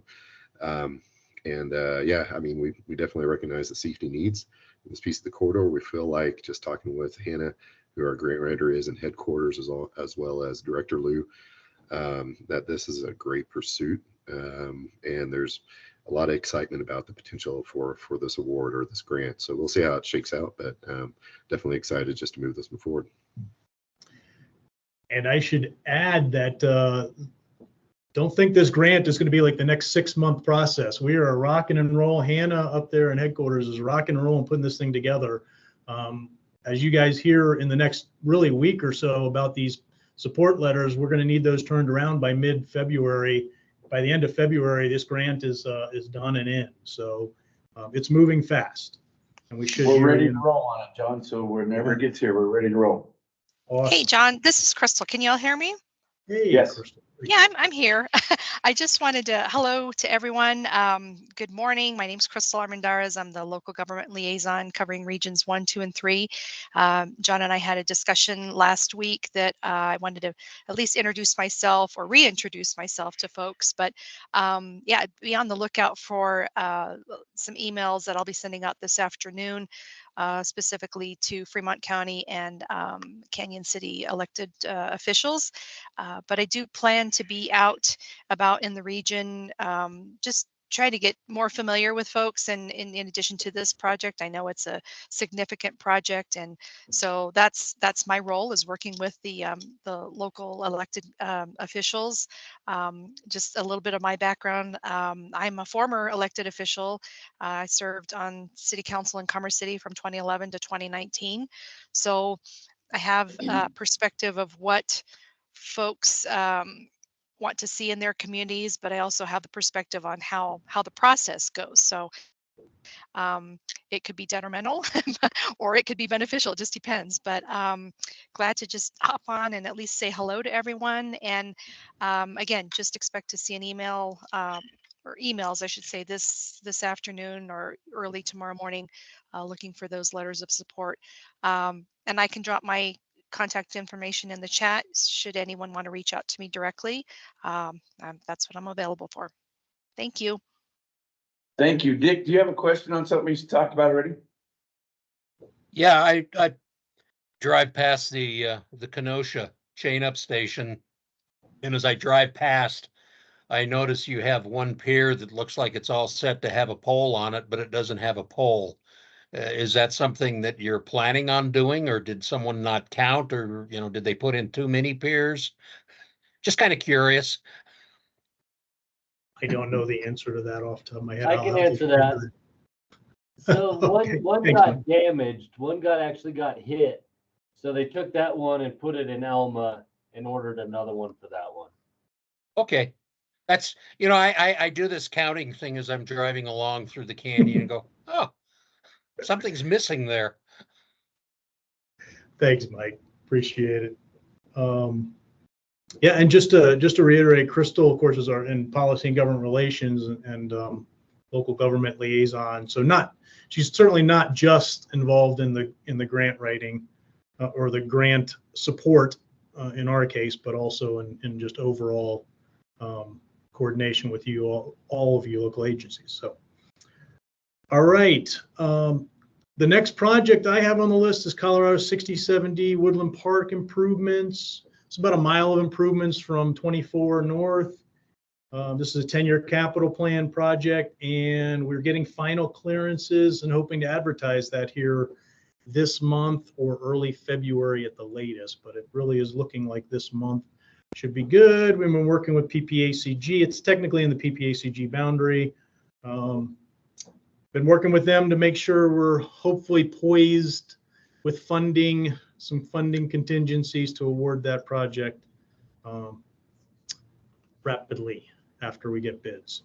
Yeah, I mean, we definitely recognize the safety needs in this piece of the corridor. We feel like, just talking with Hannah, who our grant writer is in headquarters, as well as Director Lou, that this is a great pursuit. And there's a lot of excitement about the potential for this award or this grant. So we'll see how it shakes out, but definitely excited just to move this one forward. And I should add that don't think this grant is going to be like the next 6-month process. We are rocking and roll. Hannah up there in headquarters is rocking and rolling, putting this thing together. As you guys hear in the next really week or so about these support letters, we're going to need those turned around by mid-February. By the end of February, this grant is done and in. So it's moving fast, and we should. We're ready to roll on it, John. So whenever it gets here, we're ready to roll. Awesome. Hey, John, this is Crystal. Can you all hear me? Hey, yes. Crystal. Yeah, I'm here. I just wanted to, hello to everyone. Good morning. My name is Crystal Armendariz. I'm the local government liaison covering regions 1, 2, and 3. John and I had a discussion last week that I wanted to at least introduce myself or reintroduce myself to folks. But yeah, be on the lookout for some emails that I'll be sending out this afternoon, specifically to Fremont County and Canyon City elected officials. But I do plan to be out about in the region, just try to get more familiar with folks. And in addition to this project, I know it's a significant project, and so that's my role, is working with the local elected officials. Just a little bit of my background. I'm a former elected official. I served on City Council in Commerce City from 2011 to 2019. So I have a perspective of what folks want to see in their communities, but I also have the perspective on how the process goes. So it could be detrimental or it could be beneficial. It just depends. But glad to just hop on and at least say hello to everyone. And again, just expect to see an email or emails, I should say, this afternoon or early tomorrow morning, looking for those letters of support. And I can drop my contact information in the chat should anyone want to reach out to me directly. That's what I'm available for. Thank you. Thank you. Dick, do you have a question on something you talked about already? Yeah, I drive past the Kenosha chain up station, and as I drive past, I notice you have one pier that looks like it's all set to have a pole on it, but it doesn't have a pole. Is that something that you're planning on doing, or did someone not count, or did they put in too many piers? Just kind of curious. I don't know the answer to that off the top of my head. I can answer that. So Okay, one thanks, got man. damaged, one actually got hit. So they took that one and put it in Alma and ordered another one for that one. Okay. That's, I do this counting thing as I'm driving along through the canyon and go, oh, something's missing there. Thanks, Mike. Appreciate it. Yeah, and just to reiterate, Crystal, of course, is our in policy and government relations and local government liaison. So she's certainly not just involved in the grant writing or the grant support in our case, but also in just overall coordination with you all of you local agencies. So, all right. The next project I have on the list is Colorado 67D Woodland Park improvements. It's about a mile of improvements from 24 north. This is a 10-year capital plan project, and we're getting final clearances and hoping to advertise that here this month or early February at the latest, but it really is looking like this month should be good. We've been working with PPACG. It's technically in the PPACG boundary. Been working with them to make sure we're hopefully poised with funding, some funding contingencies to award that project rapidly after we get bids.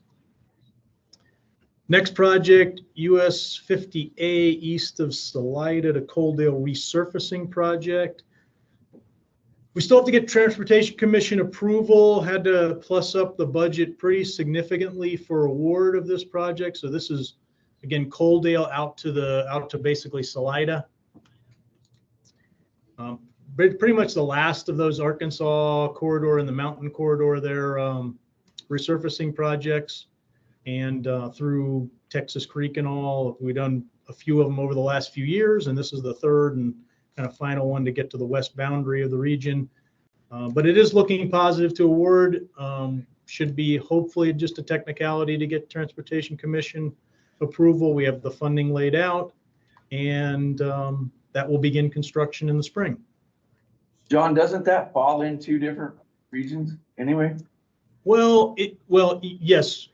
Next project, US 50A east of Salida to Coaldale resurfacing project. We still have to get Transportation Commission approval, had to plus up the budget pretty significantly for award of this project. So this is, again, Coaldale out to basically Salida. Pretty much the last of those Arkansas corridor and the mountain corridor there resurfacing projects, and through Texas Creek and all. We've done a few of them over the last few years, and this is the third and kind of final one to get to the west boundary of the region. But it is looking positive to award. Should be hopefully just a technicality to get Transportation Commission approval. We have the funding laid out, and that will begin construction in the spring. John, doesn't that fall in two different regions anyway? Well, yes.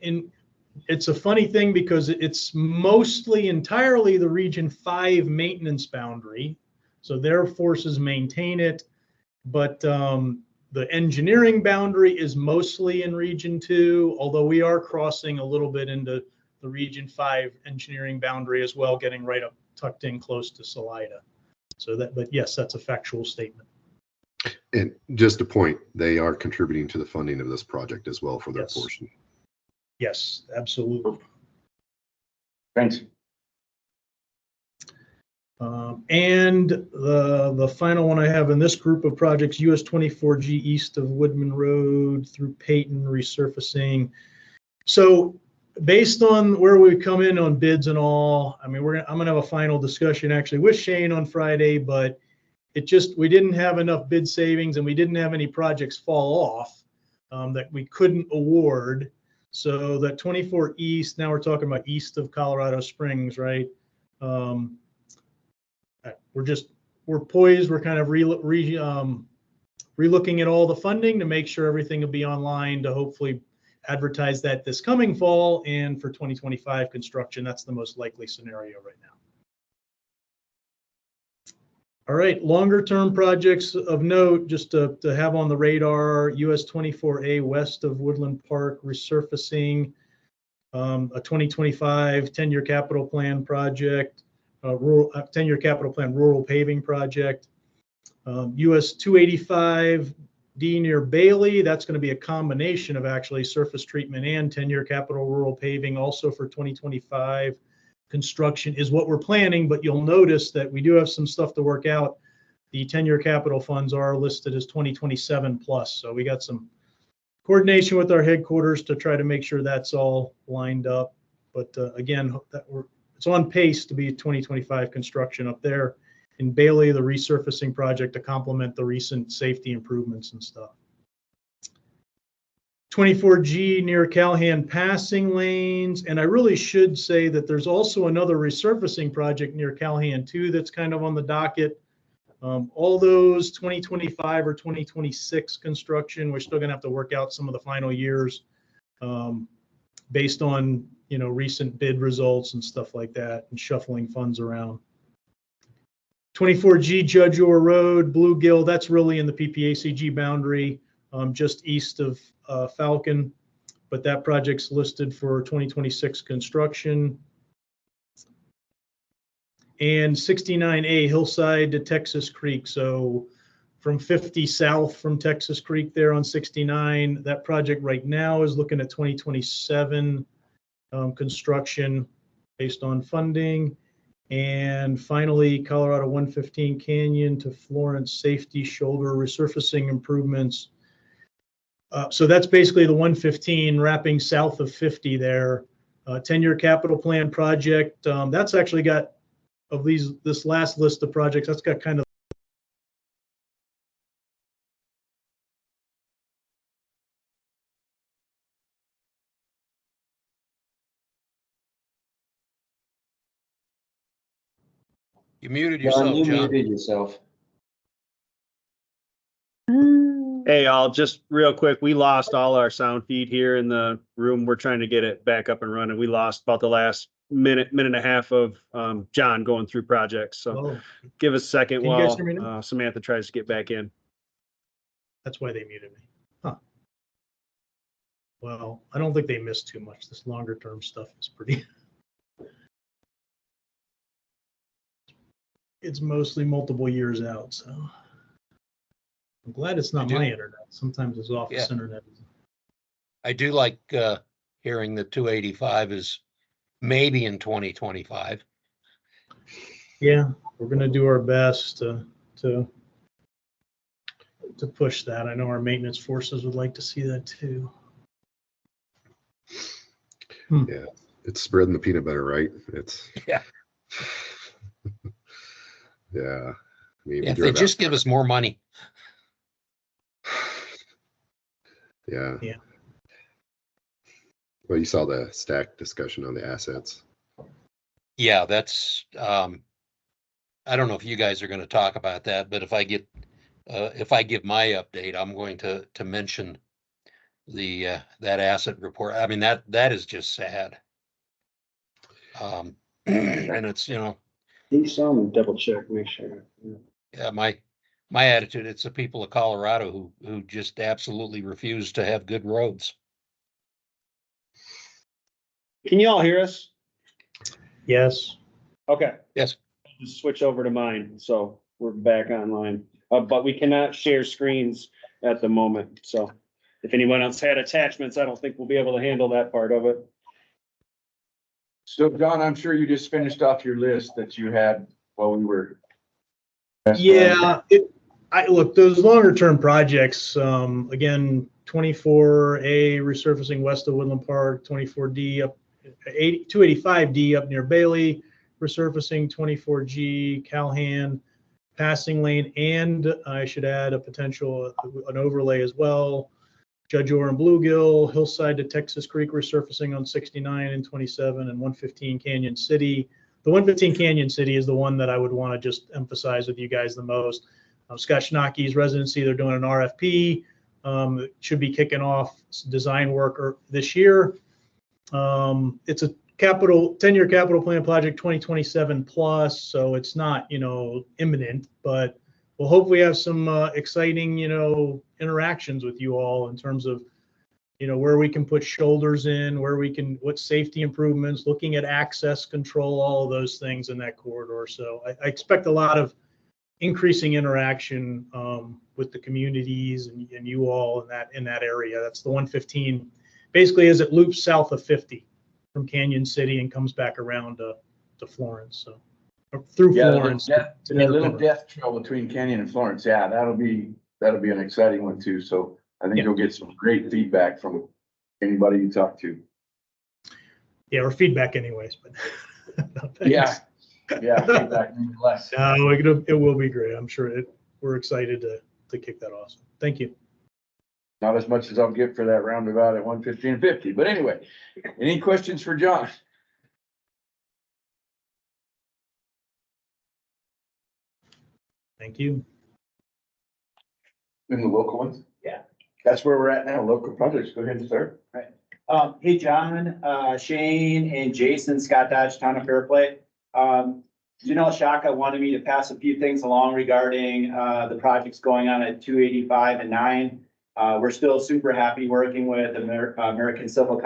It's a funny thing because it's mostly entirely the Region 5 maintenance boundary. So their forces maintain it, but the engineering boundary is mostly in Region 2, although we are crossing a little bit into the Region 5 engineering boundary as well, getting right up tucked in close to Salida. So that, but yes, that's a factual statement. And just a point, they are contributing to the funding of this project as well for their portion. Yes, absolutely. Thanks. And the final one I have in this group of projects, US 24G east of Woodman Road through Peyton resurfacing. So based on where we come in on bids and all, I mean, I'm gonna have a final discussion actually with Shane on Friday, but we didn't have enough bid savings and we didn't have any projects fall off that we couldn't award. So that 24 east, now we're talking about east of Colorado Springs, right? We're poised. We're kind of relooking at all the funding to make sure everything will be online to hopefully advertise that this coming fall, and for 2025 construction, that's the most likely scenario right now. All right, longer term projects of note, just to have on the radar, US 24A west of Woodland Park resurfacing, a 2025 10-year capital plan project, rural 10-year capital plan rural paving project. US 285D near Bailey, that's going to be a combination of actually surface treatment and 10-year capital rural paving also for 2025. Construction is what we're planning, but you'll notice that we do have some stuff to work out. The 10-year capital funds are listed as 2027 plus. So we got some coordination with our headquarters to try to make sure that's all lined up. But again, it's on pace to be 2025 construction up there in Bailey, the resurfacing project to complement the recent safety improvements and stuff. 24G near Calhan passing lanes. And I really should say that there's also another resurfacing project near Calhan too that's kind of on the docket. All those 2025 or 2026 construction, we're still going to have to work out some of the final years based on, recent bid results and stuff like that and shuffling funds around. 24G Judge Orr Road, Bluegill, that's really in the PPACG boundary, just east of Falcon. but that project's listed for 2026 construction. And 69A Hillside to Texas Creek. So from 50 south from Texas Creek there on 69, that project right now is looking at 2027 construction based on funding. And finally, Colorado 115 Canyon to Florence Safety Shoulder resurfacing improvements. So that's basically the 115 wrapping south of 50 there. 10-year capital plan project. That's actually got, of this last list of projects, that's got kind of You muted yourself, You John. muted yourself. Hey, all, just real quick, we lost all our sound feed here in the room. We're trying to get it back up and running. We lost about the last minute and a half of John going through projects. So give us a second Can you guys while hear me now? Samantha tries to get back in. That's why they muted me. Huh. Well, I don't think they missed too much. This longer term stuff is pretty. It's mostly multiple years out, so I'm glad it's not my internet. Sometimes it's office internet. I do like hearing that 285 is maybe in 2025. Yeah, we're gonna do our best to push that. I know our maintenance forces would like to see that too. Yeah, it's spreading the peanut butter, right? It's yeah. Yeah. I mean, if they just give us more money. Yeah. Yeah. Well, you saw the stack discussion on the assets. Yeah, that's I don't know if you guys are going to talk about that, but if I give my update, I'm going to mention the that asset report. I mean, that is just sad. And it's, You saw them, double check, make sure. Yeah, my attitude, it's the people of Colorado who just absolutely refuse to have good roads. Can you all hear us? Yes. Okay. Yes. Just switch over to mine, so we're back online. But we cannot share screens at the moment. So if anyone else had attachments, I don't think we'll be able to handle that part of it. So John, I'm sure you just finished off your list that you had while we were. Yeah, look, those longer term projects, again, 24A resurfacing west of Woodland Park, 24D up 285D up near Bailey, resurfacing 24G, Calhan, passing lane, and I should add a potential, an overlay as well. Judge Orr and Bluegill, Hillside to Texas Creek resurfacing on 69 and 27 and 115 Canyon City. The 115 Canyon City is the one that I would want to just emphasize with you guys the most. Scott Schnake's residency, they're doing an RFP. It should be kicking off design work this year. It's a 10-year capital plan project, 2027 plus, so it's not, imminent, but we'll hopefully have some exciting, interactions with you all in terms of, where we can put shoulders in, what safety improvements, looking at access control, all of those things in that corridor. So I expect a lot of increasing interaction with the communities and you all in that area. That's the 115, basically as it loops south of 50 from Canyon City and comes back around to Florence. So through Florence. The little death trail between Canyon and Florence. Yeah, that'll be an exciting one too. So I think you'll get some great feedback from anybody you talk to. Yeah, or feedback anyways, but no, yeah, feedback nonetheless. No, it will be great. I'm sure we're excited to kick that off. Thank you. Not as much as I'll get for that roundabout at 115 and 50. But anyway, any questions for John? Thank you. In the local ones? Yeah. That's where we're at now, local projects. Go ahead and start. Right. Hey, John, Shane and Jason, Scott Dodge, Town of Fairplay. Janelle Shaka wanted me to pass a few things along regarding the projects going on at 285 and 9. We're still super happy working with American Civil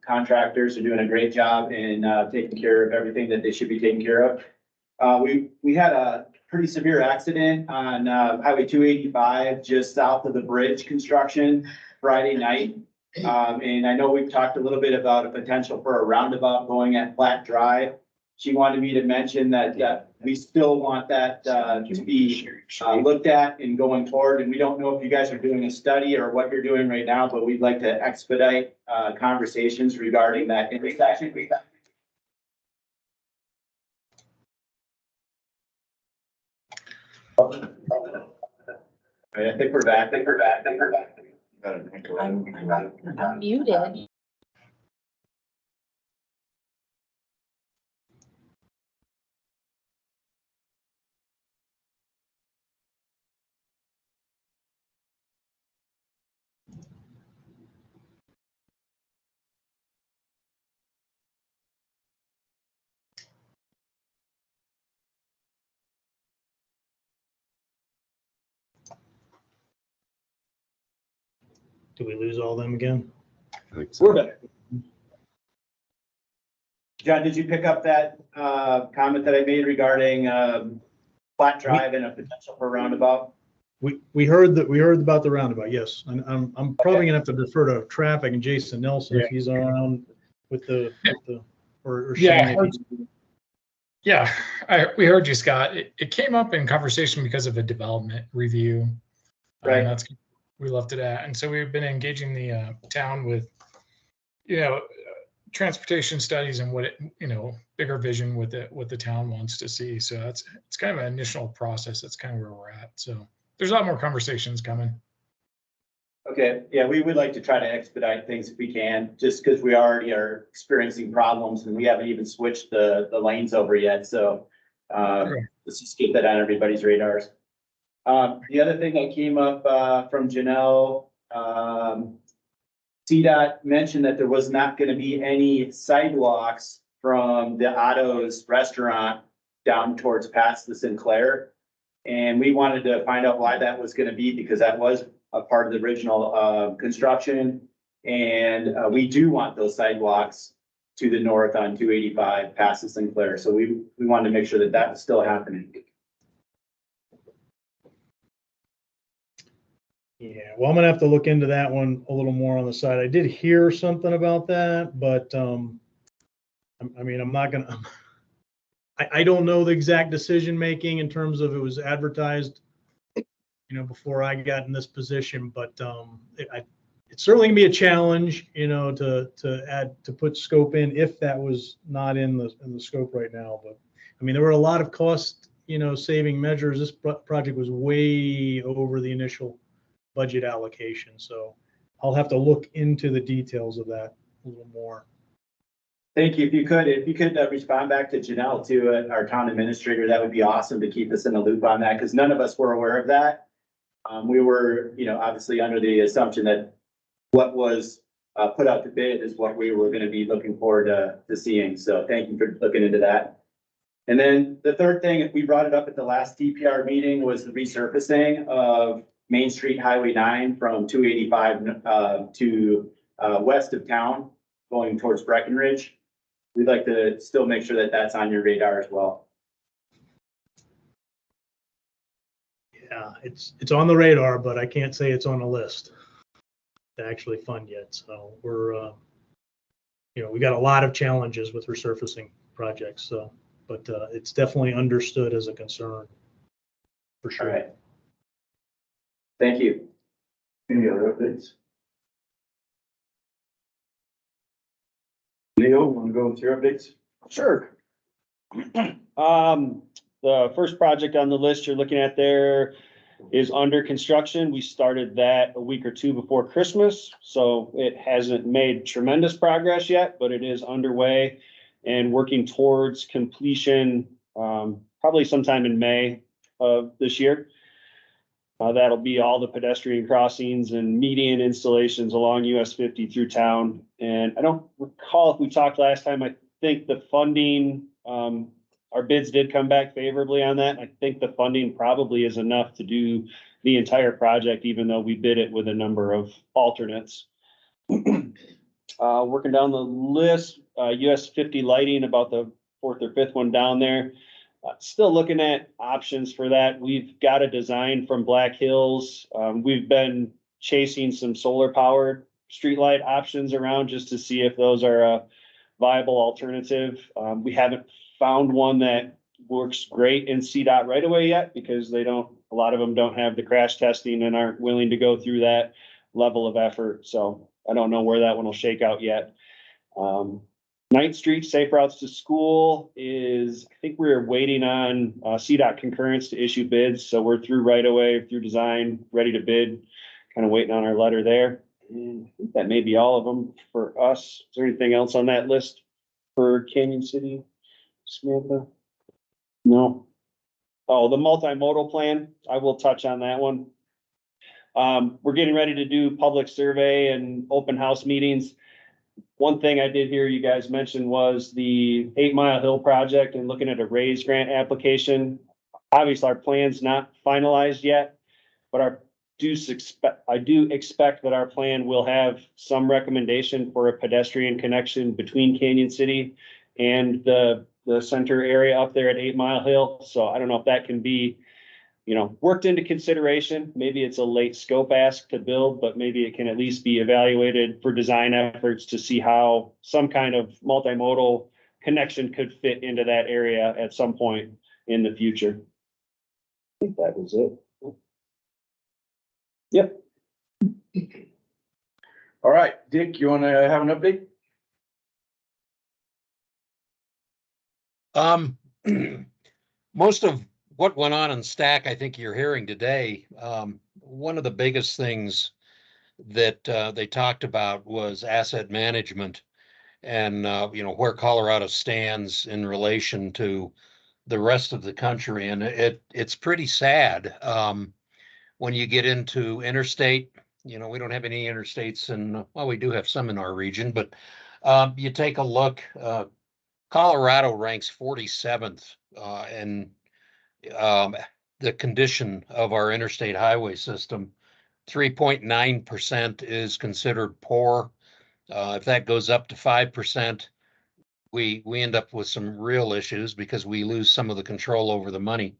Contractors. They're doing a great job in taking care of everything that they should be taking care of. We had a pretty severe accident on Highway 285 just south of the bridge construction Friday night. And I know we've talked a little bit about a potential for a roundabout going at Platte Drive. She wanted me to mention that we still want that to be looked at and going forward. And we don't know if you guys are doing a study or what you're doing right now, but we'd like to expedite conversations regarding that intersection. I think we're back. I'm muted. Do we lose all them again? I think so. We're back. John, did you pick up that comment that I made regarding Platte Drive and a potential for roundabout? We heard about the roundabout, yes. And I'm probably gonna have to defer to traffic and Jason Nelson if he's around with the or Yeah, Shane, if he's- yeah, we heard you, Scott. It came up in conversation because of a development review. Right. That's we left it at, and so we've been engaging the town with, transportation studies and what it, bigger vision what the town wants to see. So it's kind of an initial process. That's kind of where we're at. So there's a lot more conversations coming. Okay, yeah, we would like to try to expedite things if we can, just because we already are experiencing problems and we haven't even switched the lanes over yet. So let's just get that on everybody's radars. The other thing that came up from Janelle, CDOT mentioned that there was not going to be any sidewalks from the Otto's restaurant down towards past the Sinclair. And we wanted to find out why that was going to be, because that was a part of the original construction. And we do want those sidewalks to the north on 285 past the Sinclair. So we wanted to make sure that that was still happening. Yeah, well, I'm gonna have to look into that one a little more on the side. I did hear something about that, but I mean, I'm not gonna. I don't know the exact decision making in terms of it was advertised, before I got in this position. But it's certainly gonna be a challenge, to put scope in if that was not in the scope right now. But I mean, there were a lot of cost, saving measures. This project was way over the initial budget allocation. So I'll have to look into the details of that a little more. Thank you. If you could respond back to Janelle too, our town administrator, that would be awesome to keep us in the loop on that, because none of us were aware of that. We were, obviously under the assumption that what was put out to bid is what we were going to be looking forward to seeing. So thank you for looking into that. And then the third thing, we brought it up at the last DPR meeting, was the resurfacing of Main Street Highway 9 from 285 to west of town, going towards Breckenridge. We'd like to still make sure that that's on your radar as well. Yeah, it's on the radar, but I can't say it's on a list to actually fund yet. So we're, we got a lot of challenges with resurfacing projects. So, but it's definitely understood as a concern for sure. All right. Thank you. Any other updates? Leo, want to go with your updates? Sure. The first project on the list you're looking at there is under construction. We started that a week or two before Christmas, so it hasn't made tremendous progress yet, but it is underway and working towards completion, probably sometime in May of this year. That'll be all the pedestrian crossings and median installations along US 50 through town. And I don't recall if we talked last time. I think the funding, our bids did come back favorably on that. I think the funding probably is enough to do the entire project, even though we bid it with a number of alternates. Working down the list, US 50 lighting, about the fourth or fifth one down there. Still looking at options for that. We've got a design from Black Hills. We've been chasing some solar powered streetlight options around just to see if those are a viable alternative. We haven't found one that works great in CDOT right away yet, because a lot of them don't have the crash testing and aren't willing to go through that level of effort. So I don't know where that one will shake out yet. 9th Street Safe Routes to School is, I think we're waiting on CDOT concurrence to issue bids. So we're through right away, through design, ready to bid, kind of waiting on our letter there. And I think that may be all of them for us. Is there anything else on that list for Canyon City, Samantha? No. Oh, the multimodal plan, I will touch on that one. We're getting ready to do public survey and open house meetings. One thing I did hear you guys mention was the 8 Mile Hill project and looking at a raise grant application. Obviously, our plan's not finalized yet, but I do expect that our plan will have some recommendation for a pedestrian connection between Canyon City and the center area up there at 8 Mile Hill. So I don't know if that can be, worked into consideration. Maybe it's a late scope ask to build, but maybe it can at least be evaluated for design efforts to see how some kind of multimodal connection could fit into that area at some point in the future. I think that was it. Yep. All right, Dick, you want to have an update? Most of what went on in STAC, I think you're hearing today. One of the biggest things that they talked about was asset management and, where Colorado stands in relation to the rest of the country. And it's pretty sad. When you get into interstate, we don't have any interstates well, we do have some in our region, but you take a look, Colorado ranks 47th in the condition of our interstate highway system. 3.9% is considered poor. If that goes up to 5%, we end up with some real issues because we lose some of the control over the money.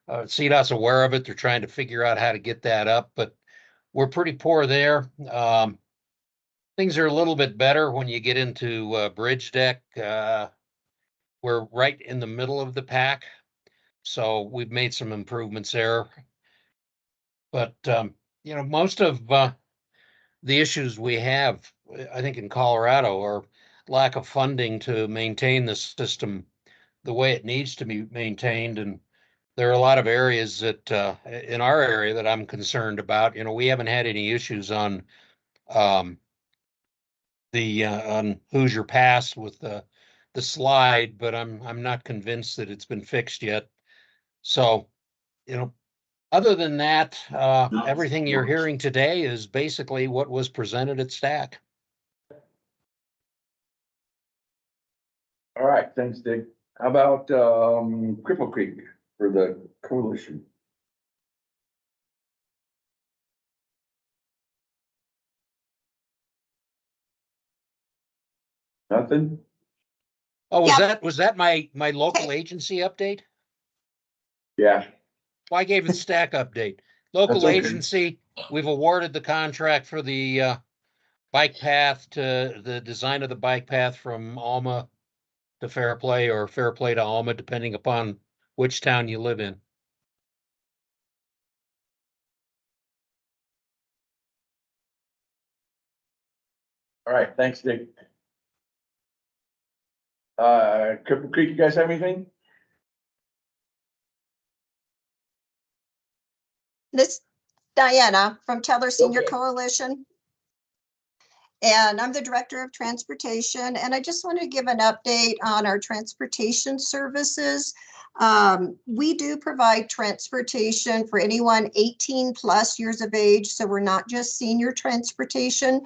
CDOT's aware of it. They're trying to figure out how to get that up, but we're pretty poor there. Things are a little bit better when you get into bridge deck. We're right in the middle of the pack, so we've made some improvements there. But, most of the issues we have, I think, in Colorado are lack of funding to maintain the system the way it needs to be maintained. And there are a lot of areas that in our area that I'm concerned about. We haven't had any issues on on Hoosier Pass with the slide, but I'm not convinced that it's been fixed yet. So, other than that, everything you're hearing today is basically what was presented at STAC. All right, thanks, Dick. How about Cripple Creek for the coalition? Nothing? Oh, was that my local agency update? Yeah. Well, I gave the STAC update. Local agency, we've awarded the contract for the bike path to the design of the bike path from Alma to Fairplay or Fairplay to Alma, depending upon which town you live in. All right, thanks, Dick. Cripple Creek, you guys have anything? This Diana from Teller Senior Coalition. And I'm the Director of Transportation, and I just wanted to give an update on our transportation services. We do provide transportation for anyone 18 plus years of age, so we're not just senior transportation.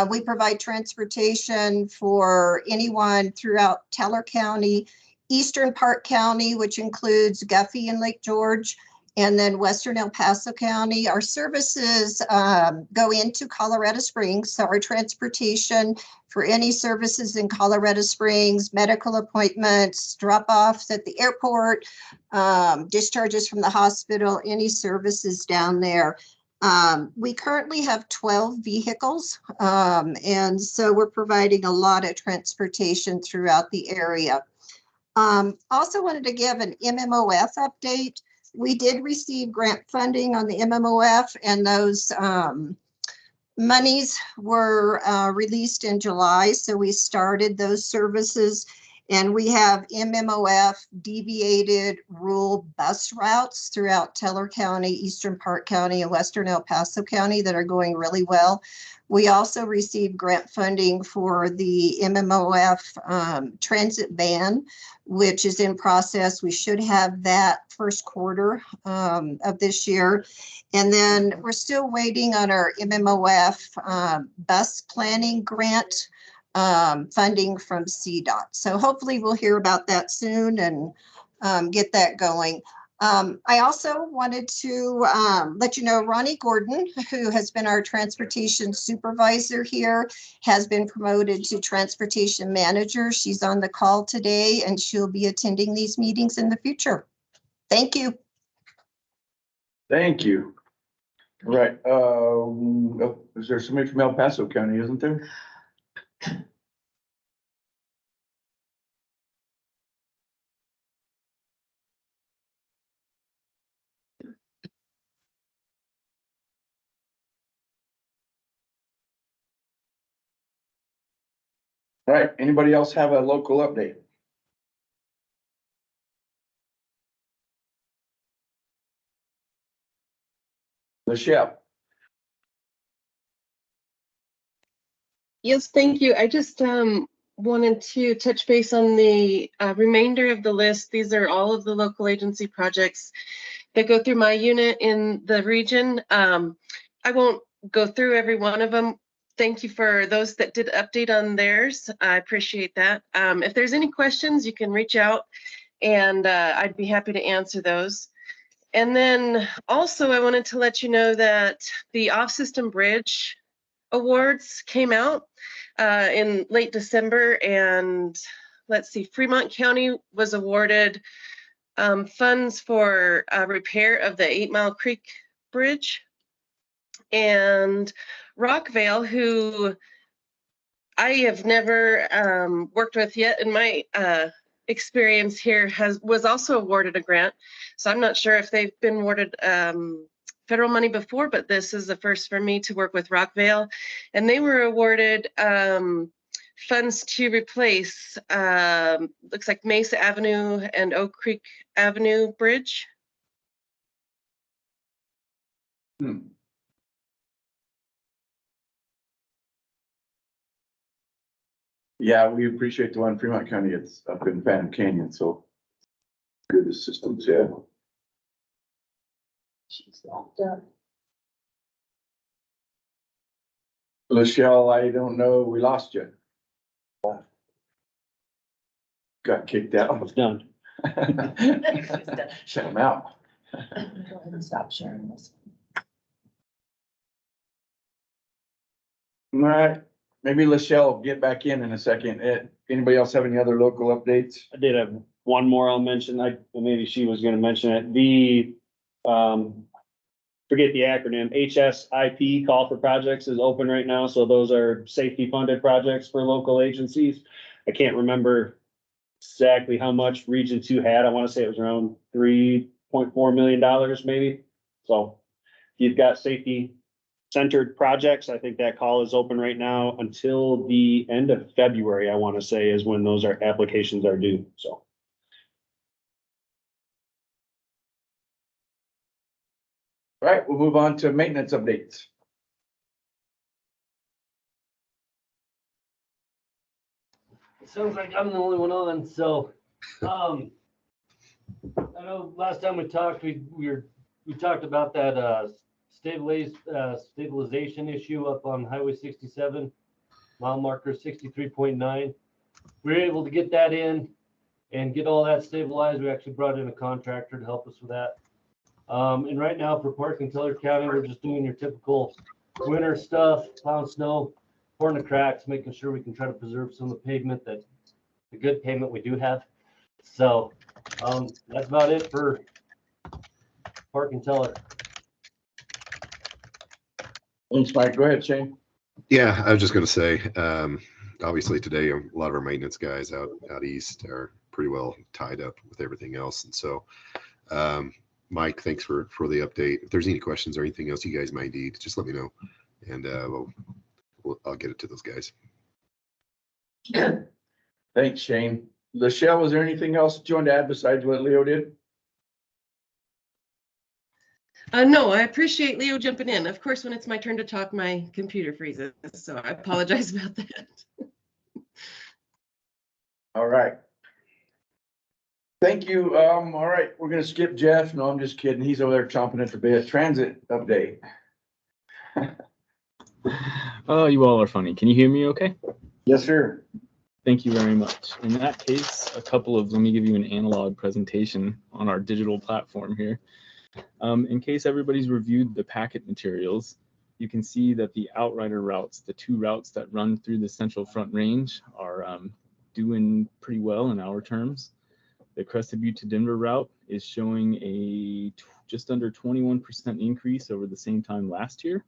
We provide transportation for anyone throughout Teller County, Eastern Park County, which includes Guffey and Lake George, and then Western El Paso County. Our services go into Colorado Springs, so our transportation for any services in Colorado Springs, medical appointments, drop-offs at the airport, discharges from the hospital, any services down there. We currently have 12 vehicles, and so we're providing a lot of transportation throughout the area. Also wanted to give an MMOF update. We did receive grant funding on the MMOF, and those monies were released in July, so we started those services. And we have MMOF deviated rural bus routes throughout Teller County, Eastern Park County, and Western El Paso County that are going really well. We also received grant funding for the MMOF transit van, which is in process. We should have that first quarter of this year. And then we're still waiting on our MMOF bus planning grant funding from CDOT. So hopefully we'll hear about that soon and get that going. I also wanted to let you know Ronnie Gordon, who has been our transportation supervisor here, has been promoted to transportation manager. She's on the call today and she'll be attending these meetings in the future. Thank you. Thank you. All right. Is there somebody from El Paso County, isn't there? All right, anybody else have a local update? Michelle. Yes, thank you. I just wanted to touch base on the remainder of the list. These are all of the local agency projects that go through my unit in the region. I won't go through every one of them. Thank you for those that did update on theirs. I appreciate that. If there's any questions, you can reach out and I'd be happy to answer those. And then also I wanted to let you know that the off-system bridge awards came out in late December, and let's see, Fremont County was awarded funds for repair of the 8 Mile Creek Bridge. And Rockvale, who I have never worked with yet in my experience here, was also awarded a grant. So I'm not sure if they've been awarded federal money before, but this is the first for me to work with Rockvale. And they were awarded funds to replace, looks like Mesa Avenue and Oak Creek Avenue Bridge. Yeah, we appreciate the one in Fremont County. It's up in Phantom Canyon, so good assistance, yeah. Michelle, I don't know, we lost you. Got kicked out. It's done. Shut him out. Go ahead and stop sharing this. All right, maybe Michelle will get back in a second. Anybody else have any other local updates? I did have one more I'll mention. Maybe she was gonna mention it. The, forget the acronym, HSIP call for projects is open right now. So those are safety funded projects for local agencies. I can't remember exactly how much Region 2 had. I want to say it was around $3.4 million maybe. So if you've got safety centered projects, I think that call is open right now until the end of February, I want to say, is when those applications are due. So. All right, we'll move on to maintenance updates. It sounds like I'm the only one on, so, I know last time we talked, we talked about that, stabilization issue up on Highway 67, mile marker 63.9. We were able to get that in and get all that stabilized. We actually brought in a contractor to help us with that. And right now for Park and Teller County, we're just doing your typical winter stuff, plowing snow, pouring the cracks, making sure we can try to preserve some of the pavement, that the good pavement we do have. So that's about it for Park and Teller. Thanks, Mike. Go ahead, Shane. Yeah, I was just going to say, obviously today a lot of our maintenance guys out east are pretty well tied up with everything else, and so Mike, thanks for the update. If there's any questions or anything else you guys might need, just let me know, and I'll get it to those guys. Thanks, Shane. Lachelle, was there anything else that you wanted to add besides what Leo did? No, I appreciate Leo jumping in. Of course, when it's my turn to talk, my computer freezes, so I apologize about that. All right. Thank you. All right, we're gonna skip Jeff. No, I'm just kidding. He's over there chomping at the bit. Transit update. Oh, you all are funny. Can you hear me okay? Yes, sir. Thank you very much. In that case, let me give you an analog presentation on our digital platform here. In case everybody's reviewed the packet materials, you can see that the outrider routes, the two routes that run through the Central Front Range, are doing pretty well in our terms. The Crested Butte to Denver route is showing a just under 21% increase over the same time last year,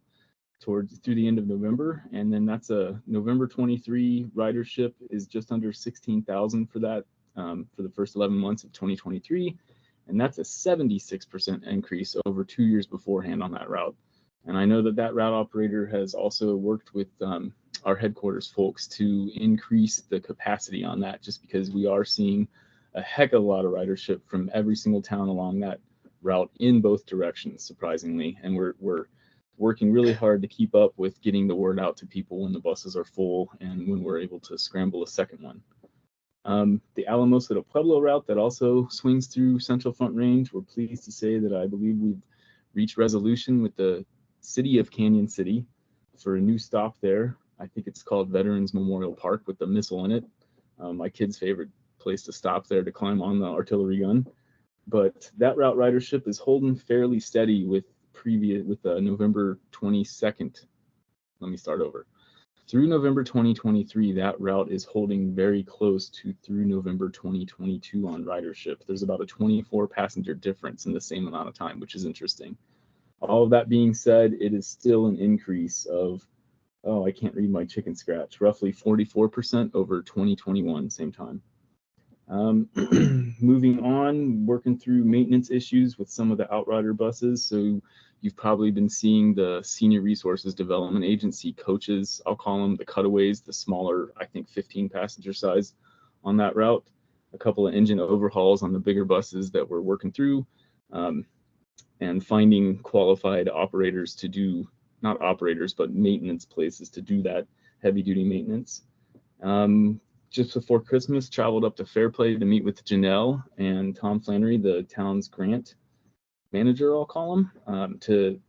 through the end of November. And then that's a November 23 ridership is just under 16,000 for that for the first 11 months of 2023. And that's a 76% increase over 2 years beforehand on that route. And I know that route operator has also worked with our headquarters folks to increase the capacity on that, just because we are seeing a heck of a lot of ridership from every single town along that route in both directions, surprisingly. And we're working really hard to keep up with getting the word out to people when the buses are full and when we're able to scramble a second one. The Alamosa to Pueblo route that also swings through Central Front Range, we're pleased to say that I believe we've reached resolution with the city of Canyon City for a new stop there. I think it's called Veterans Memorial Park with the missile in it. My kid's favorite place to stop there to climb on the artillery gun. But that route ridership is holding fairly steady with November 22nd. Let me start over. Through November 2023, that route is holding very close to through November 2022 on ridership. There's about a 24 passenger difference in the same amount of time, which is interesting. All of that being said, it is still an increase of, I can't read my chicken scratch, roughly 44% over 2021, same time. Moving on, working through maintenance issues with some of the outrider buses. So you've probably been seeing the Senior Resources Development Agency coaches, I'll call them the cutaways, the smaller, I think 15 passenger size on that route. A couple of engine overhauls on the bigger buses that we're working through, and finding qualified operators to do, not operators, but maintenance places to do that heavy duty maintenance. Just before Christmas, traveled up to Fairplay to meet with Janelle and Tom Flannery, the town's grant manager, I'll call him, to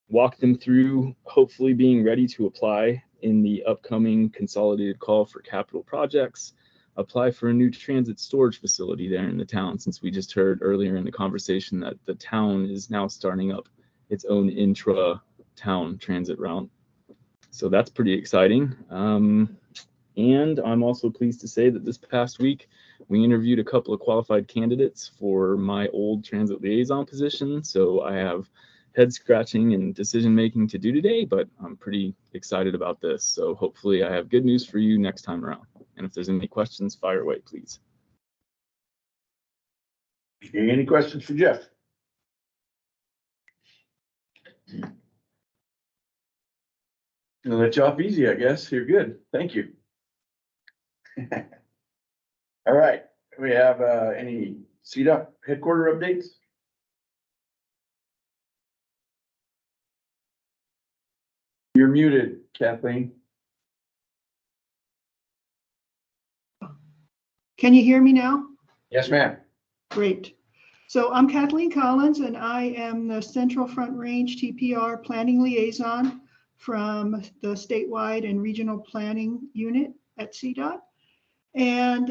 walk them through hopefully being ready to apply in the upcoming consolidated call for capital projects, apply for a new transit storage facility there in the town, since we just heard earlier in the conversation that the town is now starting up its own intra-town transit route. So that's pretty exciting. And I'm also pleased to say that this past week, we interviewed a couple of qualified candidates for my old transit liaison position. So I have head scratching and decision making to do today, but I'm pretty excited about this. So hopefully I have good news for you next time around. And if there's any questions, fire away, please. Any questions for Jeff? I'll let you off easy, I guess. You're good. Thank you. All right. We have any CDOT headquarter updates? You're muted, Kathleen. Can you hear me now? Yes, ma'am. Great. So I'm Kathleen Collins, and I am the Central Front Range TPR Planning Liaison from the statewide and regional planning unit at CDOT. And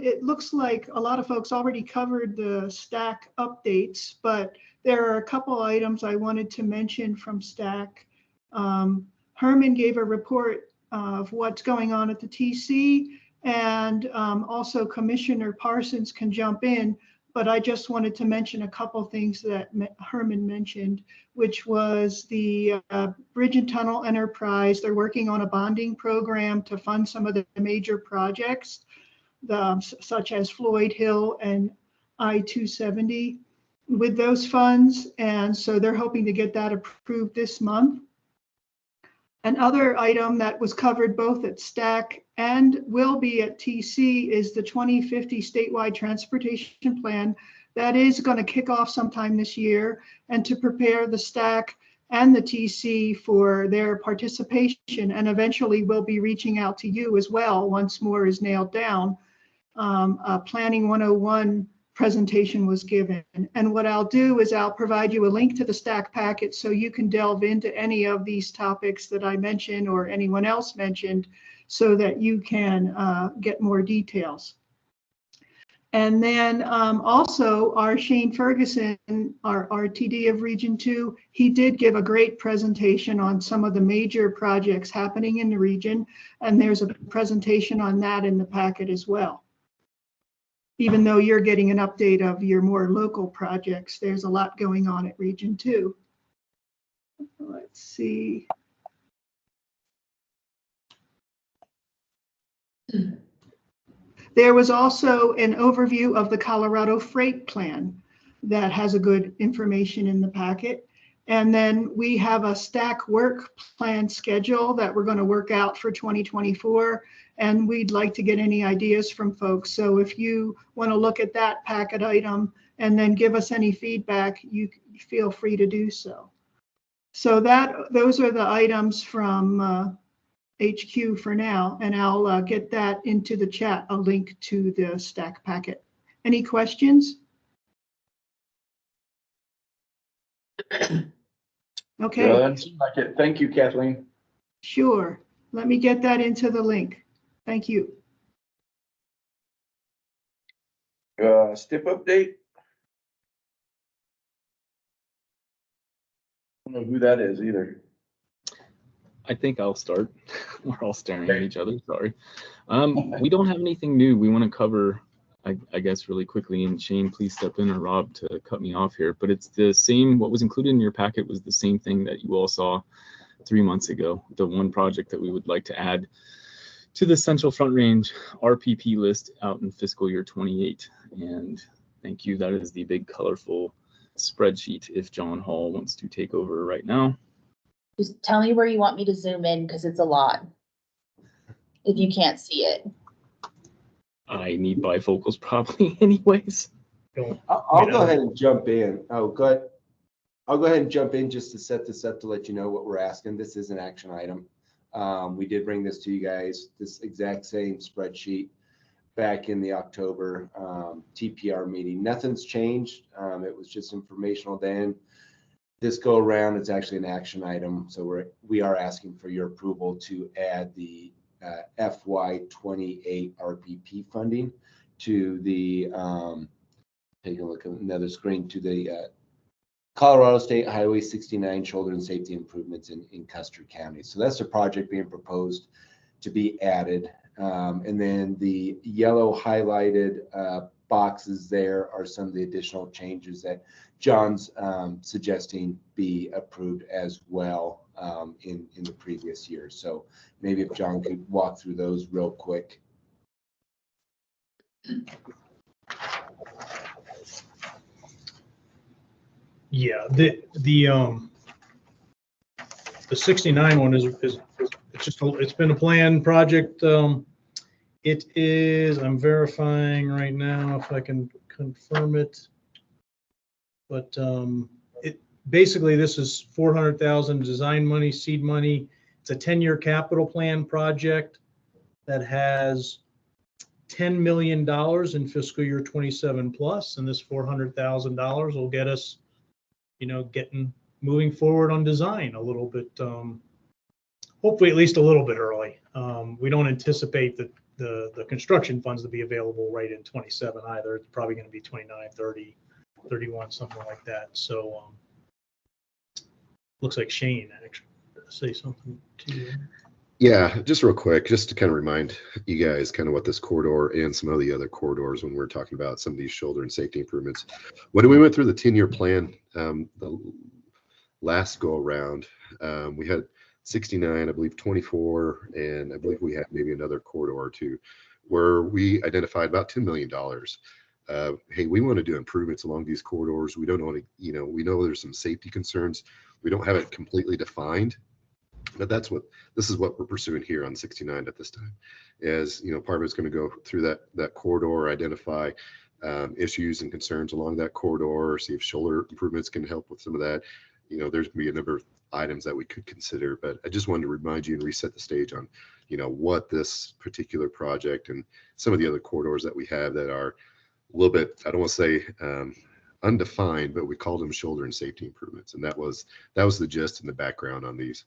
it looks like a lot of folks already covered the STAC updates, but there are a couple items I wanted to mention from STAC. Herman gave a report of what's going on at the TC, and also Commissioner Parsons can jump in, but I just wanted to mention a couple things that Herman mentioned, which was the Bridge and Tunnel Enterprise. They're working on a bonding program to fund some of the major projects, such as Floyd Hill and I-270 with those funds. And so they're hoping to get that approved this month. Another item that was covered both at STAC and will be at TC is the 2050 statewide transportation plan that is going to kick off sometime this year, and to prepare the STAC and the TC for their participation. And eventually we'll be reaching out to you as well once more is nailed down. Planning 101 presentation was given. And what I'll do is I'll provide you a link to the STAC packet so you can delve into any of these topics that I mentioned or anyone else mentioned, so that you can get more details. And then also our Shane Ferguson, our RTD of Region 2, he did give a great presentation on some of the major projects happening in the region. And there's a presentation on that in the packet as well. Even though you're getting an update of your more local projects, there's a lot going on at Region 2. Let's see. There was also an overview of the Colorado Freight Plan that has a good information in the packet. And then we have a STAC work plan schedule that we're going to work out for 2024. And we'd like to get any ideas from folks. So if you want to look at that packet item and then give us any feedback, you feel free to do so. So those are the items from HQ for now, and I'll get that into the chat, a link to the STAC packet. Any questions? Okay. That seems like it. Thank you, Kathleen. Sure. Let me get that into the link. Thank you. STIP update. I don't know who that is either. I think I'll start. We're all staring at each other. Sorry. We don't have anything new we want to cover, I guess, really quickly. And Shane, please step in, or Rob, to cut me off here. But it's the same. What was included in your packet was the same thing that you all saw 3 months ago. The one project that we would like to add to the Central Front Range RPP list out in fiscal year 28. And thank you. That is the big colorful spreadsheet if John Hall wants to take over right now. Just tell me where you want me to zoom in, because it's a lot. If you can't see it. I need bifocals probably anyways. I'll go ahead and jump in. Oh, good. I'll go ahead and jump in just to set this up to let you know what we're asking. This is an action item. We did bring this to you guys, this exact same spreadsheet back in the October TPR meeting. Nothing's changed. It was just informational then. This go around, it's actually an action item. So we are asking for your approval to add the FY28 RPP funding to the, take a look at another screen, to the Colorado State Highway 69 shoulder and safety improvements in Custer County. So that's a project being proposed to be added. And then the yellow highlighted boxes there are some of the additional changes that John's suggesting be approved as well in the previous year. So maybe if John could walk through those real quick. Yeah, the 69 one is it's just it's been a planned project. It is, I'm verifying right now if I can confirm it. But basically this is 400,000 design money, seed money. It's a 10-year capital plan project that has $10 million in fiscal year 27 plus, and this $400,000 will get us, you know, moving forward on design a little bit, hopefully at least a little bit early. We don't anticipate that the construction funds to be available right in 27 either. It's probably going to be 29, 30, 31, something like that. So looks like Shane actually say something to you. Yeah, just real quick, just to kind of remind you guys kind of what this corridor and some of the other corridors when we're talking about some of these shoulder and safety improvements. When we went through the 10-year plan, the last go around, we had 69, I believe 24, and I believe we had maybe another corridor or two where we identified about $10 million. Hey, we want to do improvements along these corridors. We don't want to, you know, we know there's some safety concerns. We don't have it completely defined. But this is what we're pursuing here on 69 at this time. Is, you know, part of it's going to go through that corridor, identify issues and concerns along that corridor, see if shoulder improvements can help with some of that. You know, there's going to be a number of items that we could consider, but I just wanted to remind you and reset the stage on, you know, what this particular project and some of the other corridors that we have that are a little bit, I don't want to say undefined, but we called them shoulder and safety improvements, and that was the gist and the background on these.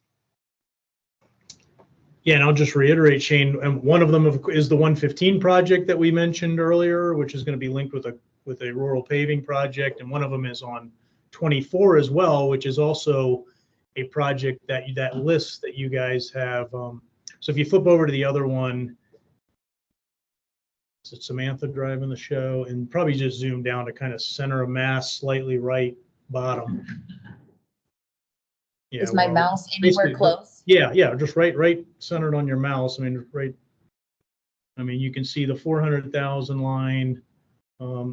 Yeah, and I'll just reiterate, Shane, and one of them is the 115 project that we mentioned earlier, which is going to be linked with a rural paving project, and one of them is on 24 as well, which is also a project that list that you guys have. So if you flip over to the other one, is it Samantha driving the show? And probably just zoom down to kind of center of mass, slightly right bottom. Yeah, Is my mouse anywhere close? Yeah, just right centered on your mouse. I mean, you can see the 400,000 line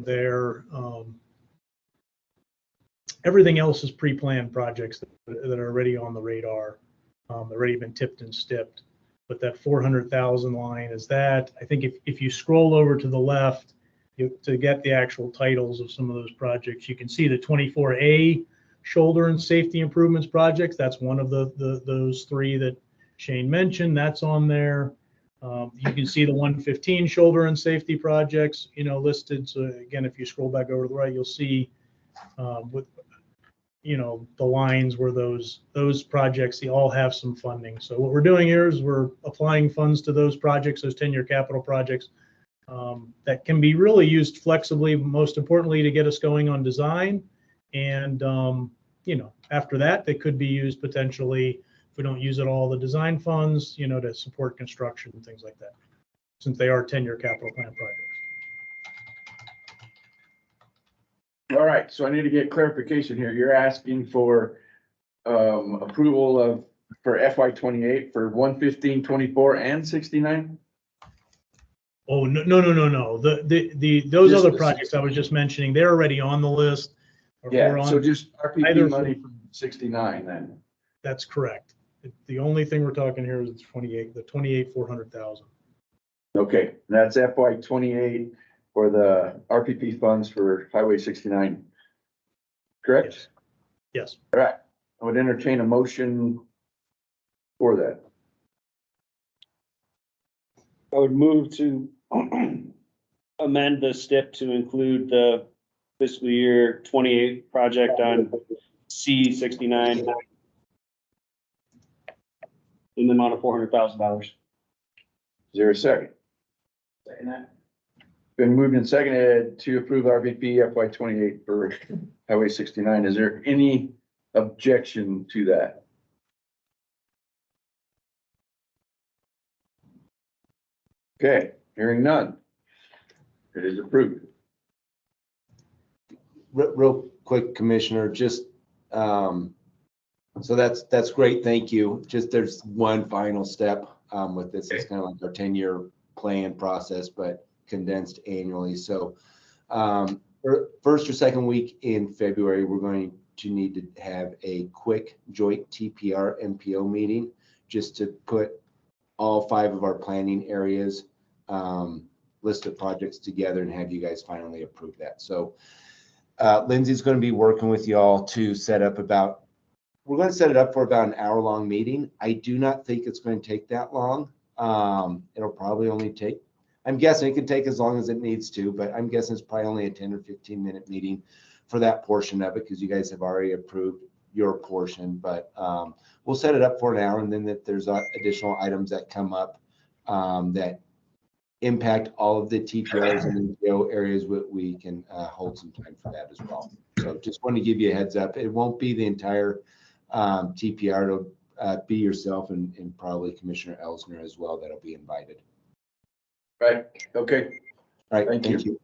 there. Everything else is pre-planned projects that are already on the radar, already been tipped and stipped. But that 400,000 line is that. I think if you scroll over to the left to get the actual titles of some of those projects, you can see the 24A shoulder and safety improvements projects. That's one of those three that Shane mentioned. That's on there. You can see the 115 shoulder and safety projects, you know, listed. So again, if you scroll back over to the right, you'll see with, you know, the lines where those projects, they all have some funding. So what we're doing here is we're applying funds to those projects, those 10-year capital projects that can be really used flexibly, most importantly, to get us going on design. And, you know, after that, they could be used potentially, if we don't use it all, the design funds, you know, to support construction and things like that, since they are 10-year capital plan projects. All right, so I need to get clarification here. You're asking for approval for FY28 for 115, 24, and 69? Oh, no. Those other projects I was just mentioning, they're already on the list. Yeah, so just RPP money from 69 then. That's correct. The only thing we're talking here is the 28, 400,000. Okay, that's FY28 for the RPP funds for Highway 69. Correct? Yes. All right, I would entertain a motion for that. I would move to amend the STIP to include the fiscal year 28 project on C69 in the amount of $400,000. Is there a second? Second that. Been moved and seconded to approve RVP FY28 for Highway 69. Is there any objection to that? Okay, hearing none. It is approved. Real quick, Commissioner, just, so that's great. Thank you. Just there's one final step with this. It's kind of like our 10-year plan process, but condensed annually. So first or second week in February, we're going to need to have a quick joint TPR MPO meeting just to put all 5 of our planning areas list of projects together and have you guys finally approve that. So Lindsay's going to be working with y'all to set up we're going to set it up for about an hour-long meeting. I do not think it's going to take that long. It'll probably only take, I'm guessing it can take as long as it needs to, but I'm guessing it's probably only a 10 or 15-minute meeting for that portion of it because you guys have already approved your portion. But we'll set it up for an hour, and then if there's additional items that come up that impact all of the TPRs and NPO areas, we can hold some time for that as well. So just want to give you a heads up. It won't be the entire TPR. It'll be yourself and probably Commissioner Elsner as well that'll be invited. Right, okay. All right, Thank thank you.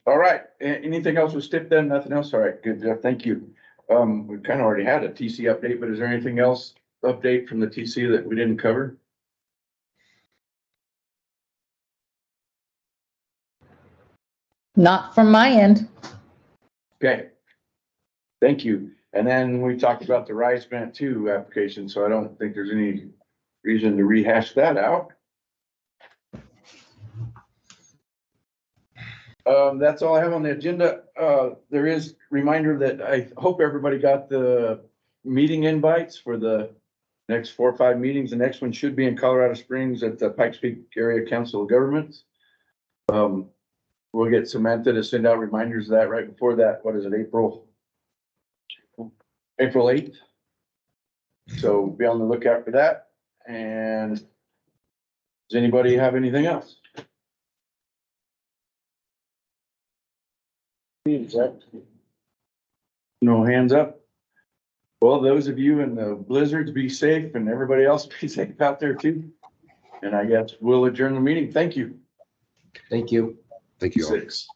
All right, anything else with STIP then? Nothing else? All right, good, Jeff, thank you. We kind of already had a TC update, but is there anything else update from the TC that we didn't cover? Not from my end. Okay. Thank you. And then we talked about the RISE Grant 2 application, so I don't think there's any reason to rehash that out. That's all I have on the agenda. There is a reminder that I hope everybody got the meeting invites for the next 4 or 5 meetings. The next one should be in Colorado Springs at the Pikes Peak Area Council of Governments. We'll get Samantha to send out reminders of that right before that. What is it, April 8th? So be on the lookout for that. And does anybody have anything else? No hands up? Well, those of you in the blizzards, be safe, and everybody else be safe out there too. And I guess we'll adjourn the meeting. Thank you. Thank you. Thank you all. 6.